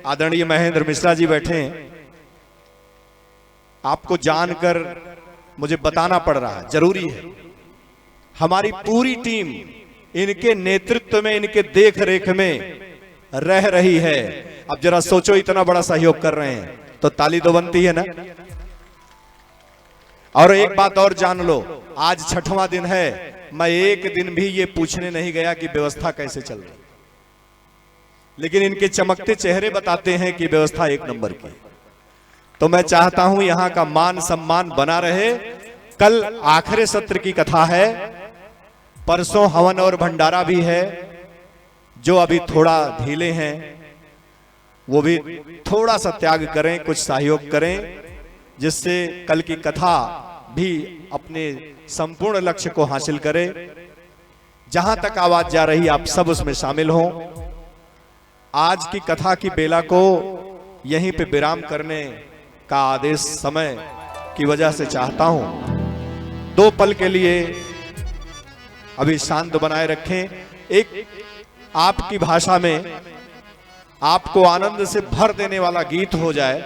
आदरणीय महेंद्र मिश्रा जी बैठे हैं। आपको जानकर मुझे बताना पड़ रहा है, जरूरी है। हमारी पूरी टीम इनके नेतृत्व में, इनके देख रेख में रह रही है। अब जरा सोचो, इतना बड़ा सहयोग कर रहे हैं तो ताली तो बनती है ना। और एक बात और जान लो, आज 6वां दिन है, मैं एक दिन भी ये पूछने नहीं गया कि व्यवस्था कैसे चल रही, लेकिन इनके चमकते चेहरे बताते हैं कि व्यवस्था एक नंबर की। तो मैं चाहता हूं यहां का मान सम्मान बना रहे। कल आखिरी सत्र की कथा है, परसों हवन और भंडारा भी है। जो अभी थोड़ा ढीले हैं वो भी थोड़ा सा त्याग करें, कुछ सहयोग करें, जिससे कल की कथा भी अपने संपूर्ण लक्ष्य को हासिल करे। जहां तक आवाज जा रही आप सब उसमें शामिल हों। आज की कथा की बेला को यहीं पे विराम करने का आदेश समय की वजह से चाहता हूं। 2 पल के लिए अभी शांत बनाए रखें। एक आपकी भाषा में आपको आनंद से भर देने वाला गीत हो जाए,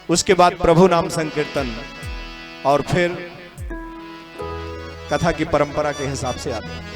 उसके बाद प्रभु नाम संकीर्तन और फिर कथा की परंपरा के हिसाब से आते हैं।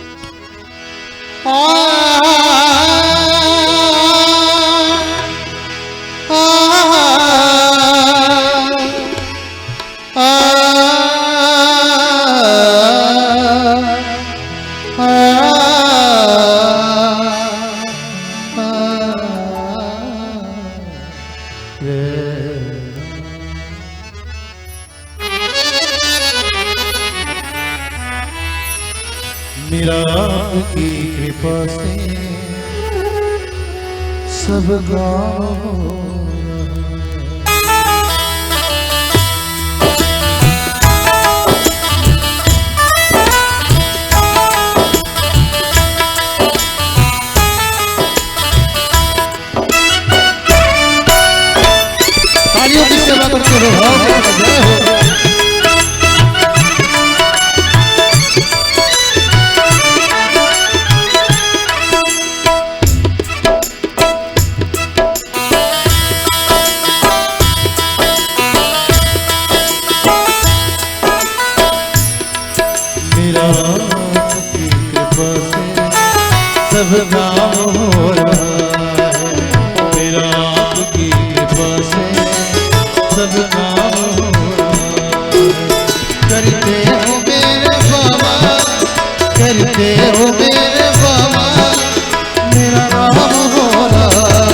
मेरा आपकी कृपा से सब गाँव तालियों की सेवा करते रहो। सब काम हो रहा है, मेरा आपकी कृपा से सब काम हो रहा है। करते हो मेरे बाबा, करते हो मेरे बाबा, मेरा काम हो रहा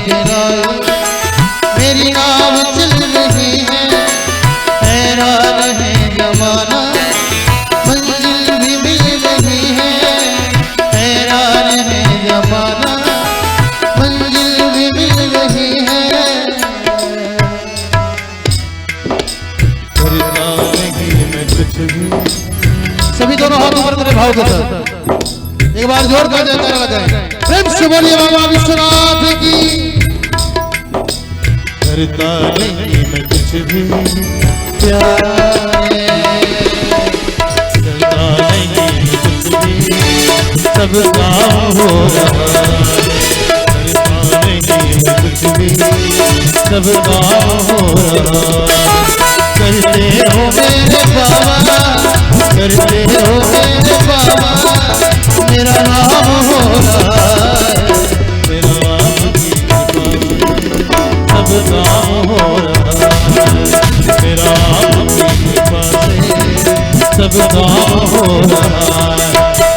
गिराए, मेरी नाव चल रही है, हैरान है जमाना, मंजिल भी मिल रही है, हैरान है जमाना, मंजिल भी मिल रही है। करता नहीं मैं कुछ भी। सभी दोनों हाथ ऊपर तेरे भाव के साथ एक बार जोर कर जयकारा लगाएं, प्रेम से बोलिए बाबा विश्वनाथ की। करता नहीं मैं कुछ भी प्यार, करता नहीं मैं कुछ भी, सब काम हो रहा है, करता नहीं मैं कुछ भी, सब काम हो रहा है। करते हो मेरे बाबा, करते हो मेरे बाबा, मेरा नाम हो रहा है, मेरा नाम की कृपा से सब काम हो रहा है, मेरा नाम की कृपा से सब काम हो रहा है।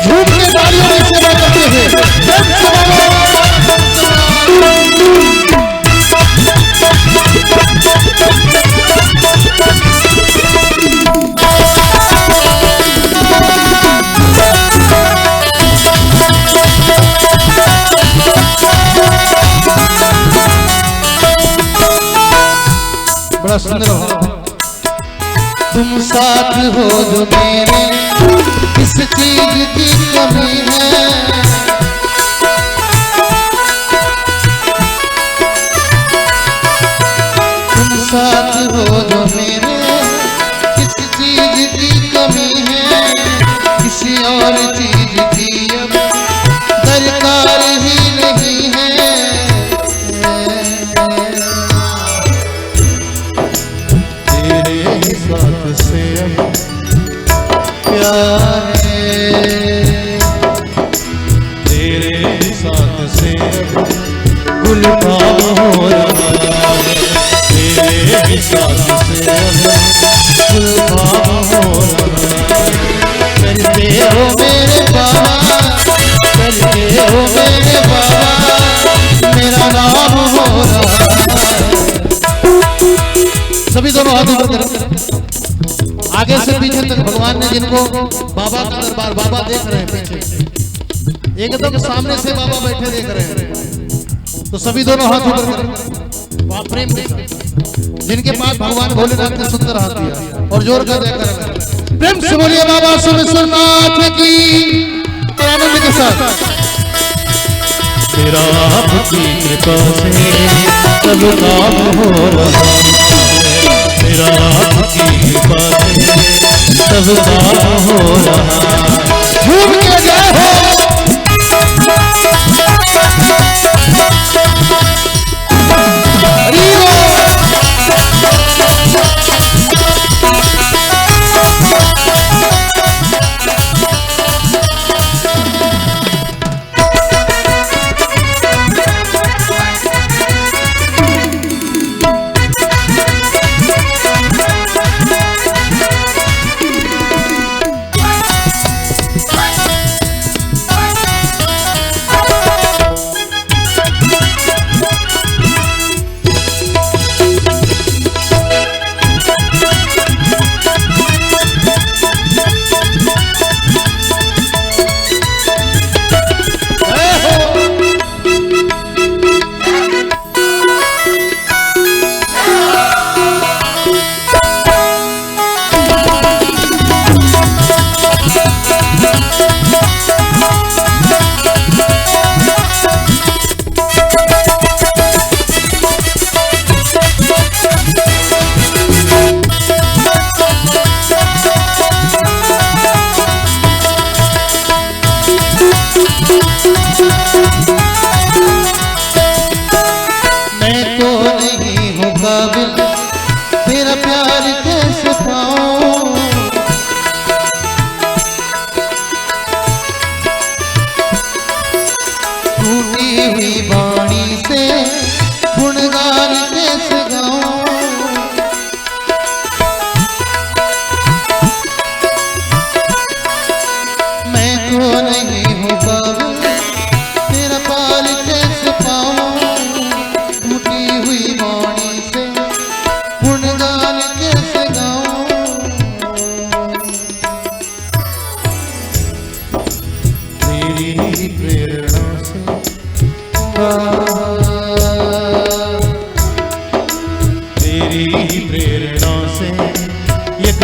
झूठ के तालियों में सेवा करते हुए बड़ा सुंदर हो। तुम साथ हो जो मेरे, किस चीज की कमी है, तुम साथ हो जो मेरे, किस चीज की कमी है, किसी और चीज की अब दरकार ही नहीं है। तेरे साथ से अब प्यार है, तेरे साथ से अब गुलकार हो रहा है, तेरे साथ से अब गुलकार हो रहा है। करते हो मेरे बाबा, करते हो मेरे बाबा, मेरा नाम हो रहा है। सभी दोनों हाथ ऊपर करें, आगे से पीछे तक भगवान ने जिनको बाबा का दरबार, बाबा देख रहे हैं पीछे, एकदम सामने से बाबा बैठे देख रहे हैं, तो सभी दोनों हाथ ऊपर करें प्रेम के साथ। जिनके पास भगवान भोलेनाथ ने सुंदर हाथ दिया और जोर का जयकारा करें, प्रेम से बोलिए बाबा विश्वनाथ की। आनंद के साथ मेरा आपकी कृपा से सब काम हो रहा है, मेरा आपकी कृपा से सब काम हो रहा है। झूम के जय हो।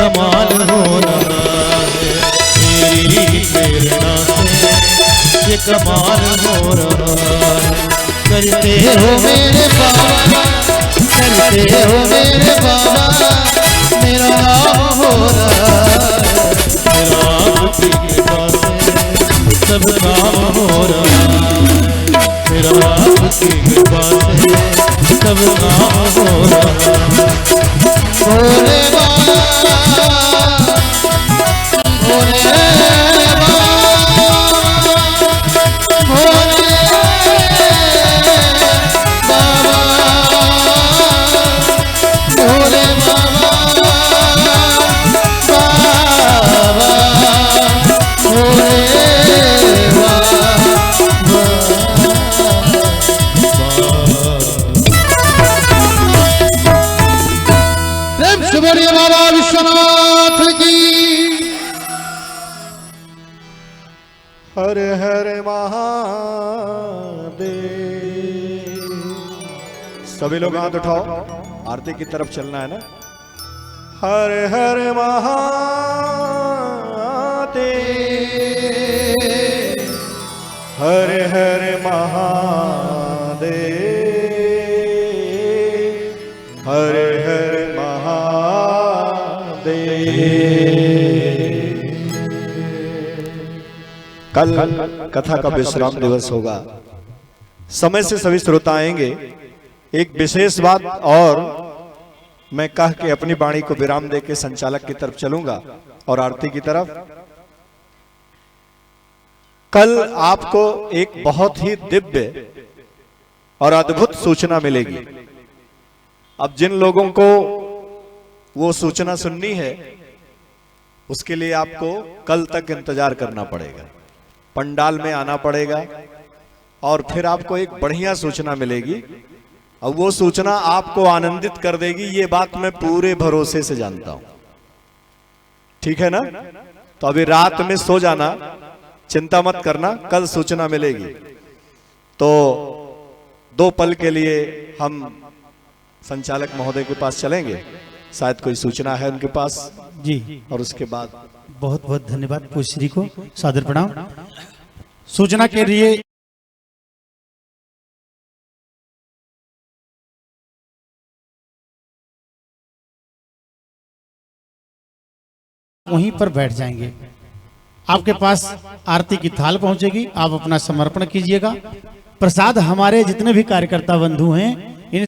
कमाल हो रहा है, तेरी प्रेरणा से ये कमाल हो रहा है। करते हो मेरे बाबा, करते हो मेरे बाबा, मेरा नाम हो रहा है। मेरा आपकी कृपा से सब काम हो रहा है, मेरा आपकी कृपा से सब काम हो रहा है। भोले बाबा, भोले बाबा, भोले बाबा, भोले बाबा, भोले बोलिए बाबा विश्वनाथ की। हर हर महादेव। सभी लोग हाथ उठाओ, आरती की तरफ चलना है ना। हर हर महादेव, हर हर महादेव, हर हर कल कथा का विश्राम दिवस होगा, समय से सभी श्रोता आएंगे। एक विशेष बात और मैं कह के अपनी वाणी को विराम देके संचालक की तरफ चलूंगा और आरती की तरफ। कल आपको एक बहुत ही दिव्य और अद्भुत सूचना मिलेगी। अब जिन लोगों को वो सूचना सुननी है उसके लिए आपको कल तक इंतजार करना पड़ेगा, पंडाल में आना पड़ेगा और फिर आपको एक बढ़िया सूचना मिलेगी और वो सूचना आपको आनंदित कर देगी। ये बात मैं पूरे भरोसे से जानता हूं, ठीक है ना। तो अभी रात में सो जाना, चिंता मत करना, कल सूचना मिलेगी। तो 2 पल के लिए हम संचालक महोदय के पास चलेंगे, शायद कोई सूचना है उनके पास जी। और उसके बाद बहुत बहुत धन्यवाद पूज्य श्री को, सादर प्रणाम। सूचना के लिए वहीं पर बैठ जाएंगे। आपके पास आरती की थाल पहुंचेगी, आप अपना समर्पण कीजिएगा। प्रसाद हमारे जितने भी कार्यकर्ता बंधु हैं इन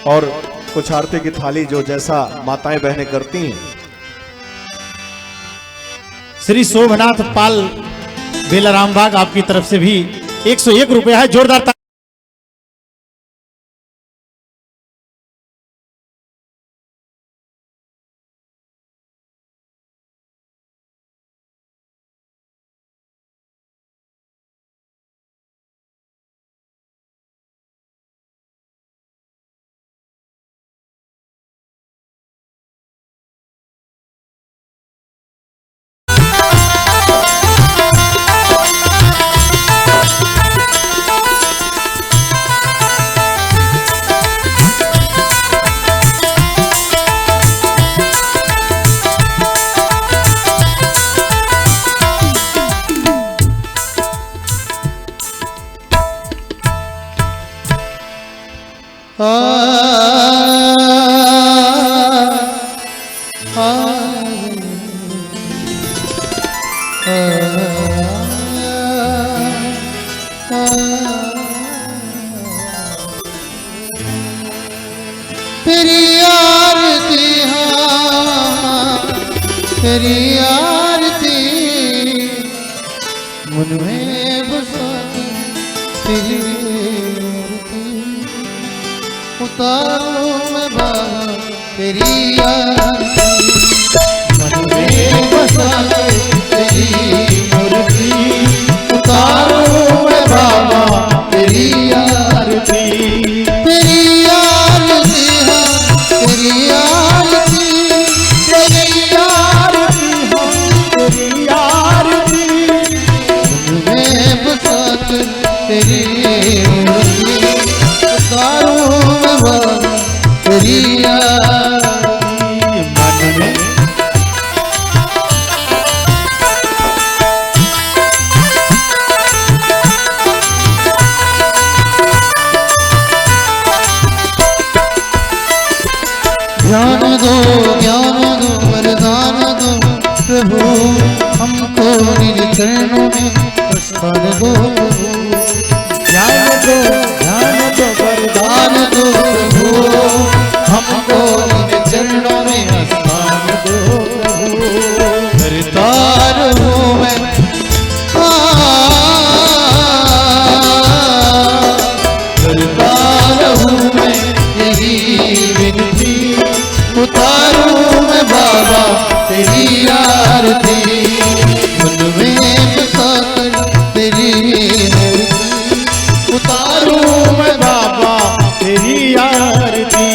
और कुछ आरती की थाली जो जैसा माताएं बहनें करती हैं। श्री शोभनाथ पाल बेलाराम बाग आपकी तरफ से भी 101 रुपया है। जोरदार तेरी आरती मन में बसा तेरी आरती उतारो मैं बाबा तेरी आरती मन में बसा तेरी मूर्ति उतारो मैं बाबा तेरी आरती तेरी आरती है तेरी आरती तेरी आरती है तेरी आरती मैं बसा तेरी मूर्ति उतारो मैं बाबा तेरी आरती मन में ज्ञान दो वरदान दो प्रभु हमको निज चरणों में स्थान दो प्रभु ज्ञान दो वरदान दान दो प्रभु हमको निज चरणों में स्थान दो प्रभु करतार हूँ मैं करतार हूँ मैं यही विनती उतारू मैं बाबा तेरी आरती मन में बसा कर तेरी मूर्ति उतारू मैं बाबा तेरी आरती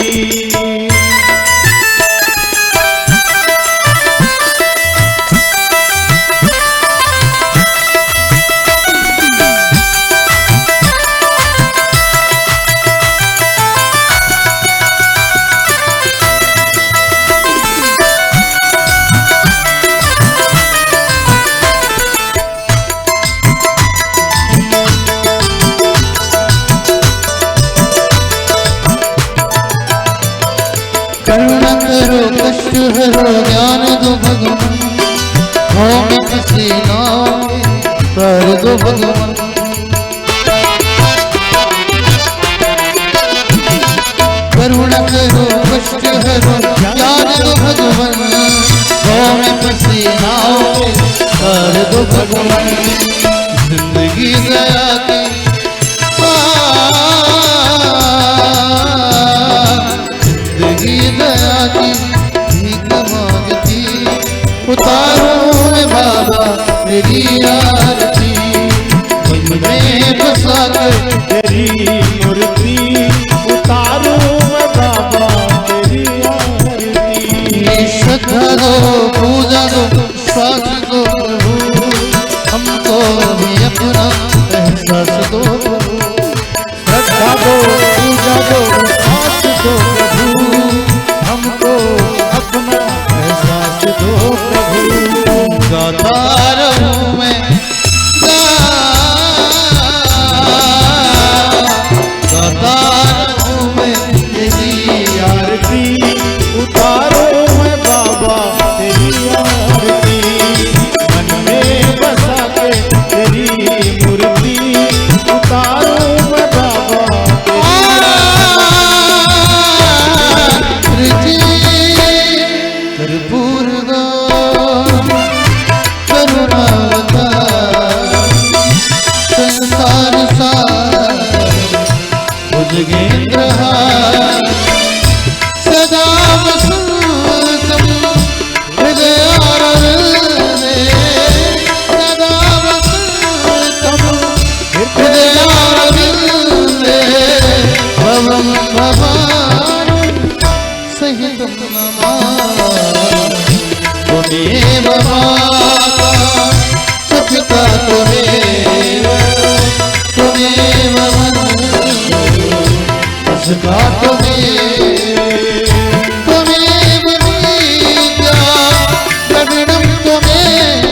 करुणा करो कष्ट हरो ज्ञान दो भगवान हो में किसी नाम कर दो भगवान करुणा करो कष्ट हरो ज्ञान दो भगवान हो में किसी नाम कर दो भगवान जिंदगी दया की जिंदगी दया की भीख मांगती उतारो मैं बाबा तेरी आरती मन में बसा कर तेरी मूर्ति उतारू मैं बाबा तेरी आरती श्रद्धा दो पूजा दो श्वास दो प्रभु हमको भी अपना एहसास दो प्रभु श्रद्धा दो पूजा दो साथ दो प्रभु हमको अपना एहसास दो प्रभु गाता रहूं मैं गाता रहूं मैं तेरी आरती उतारो मैं बाबा तेरी आरती मन में बसा के तेरी मूर्ति उतारो मैं बाबा कर्पूर करुणा संसार भुजगेंद्र सदा वसंतम हृदय सदा वसंतम हृदय भवम भवानी सहितम त्वमेव माता सपिता त्वमेव त्वमेव सदा त्वमेव त्वमेव विद्या द्रविणं त्वमेव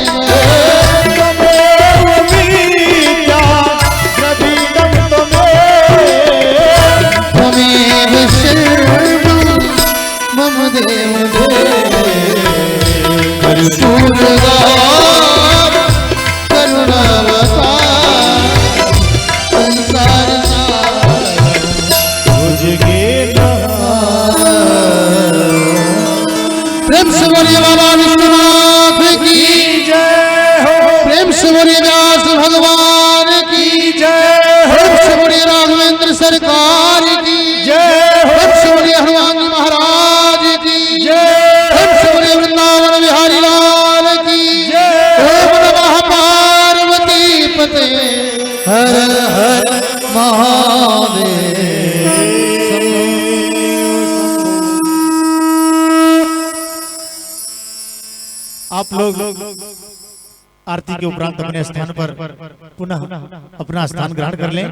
त्वमेव शरणं मम देव प्रेम से बोलिए बाबा विश्वनाथ आप लोग आरती के उपरांत अपने स्थान पर पुनः अपना स्थान ग्रहण कर लें।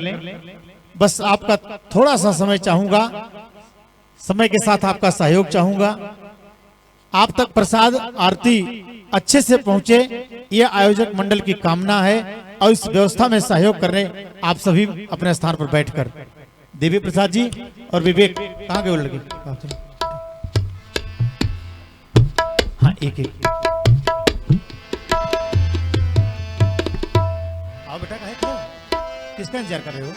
बस आपका थोड़ा सा समय चाहूंगा, समय के साथ आपका सहयोग चाहूंगा। आप तक प्रसाद आरती अच्छे से पहुंचे, ये आयोजक मंडल की कामना है और इस व्यवस्था में सहयोग कर रहे आप सभी अपने स्थान पर बैठकर। देवी प्रसाद जी और विवेक कहाँ गए वो लड़के? हाँ एक एक आओ बेटा, काहे खड़े हो? किसका इंतजार कर रहे हो?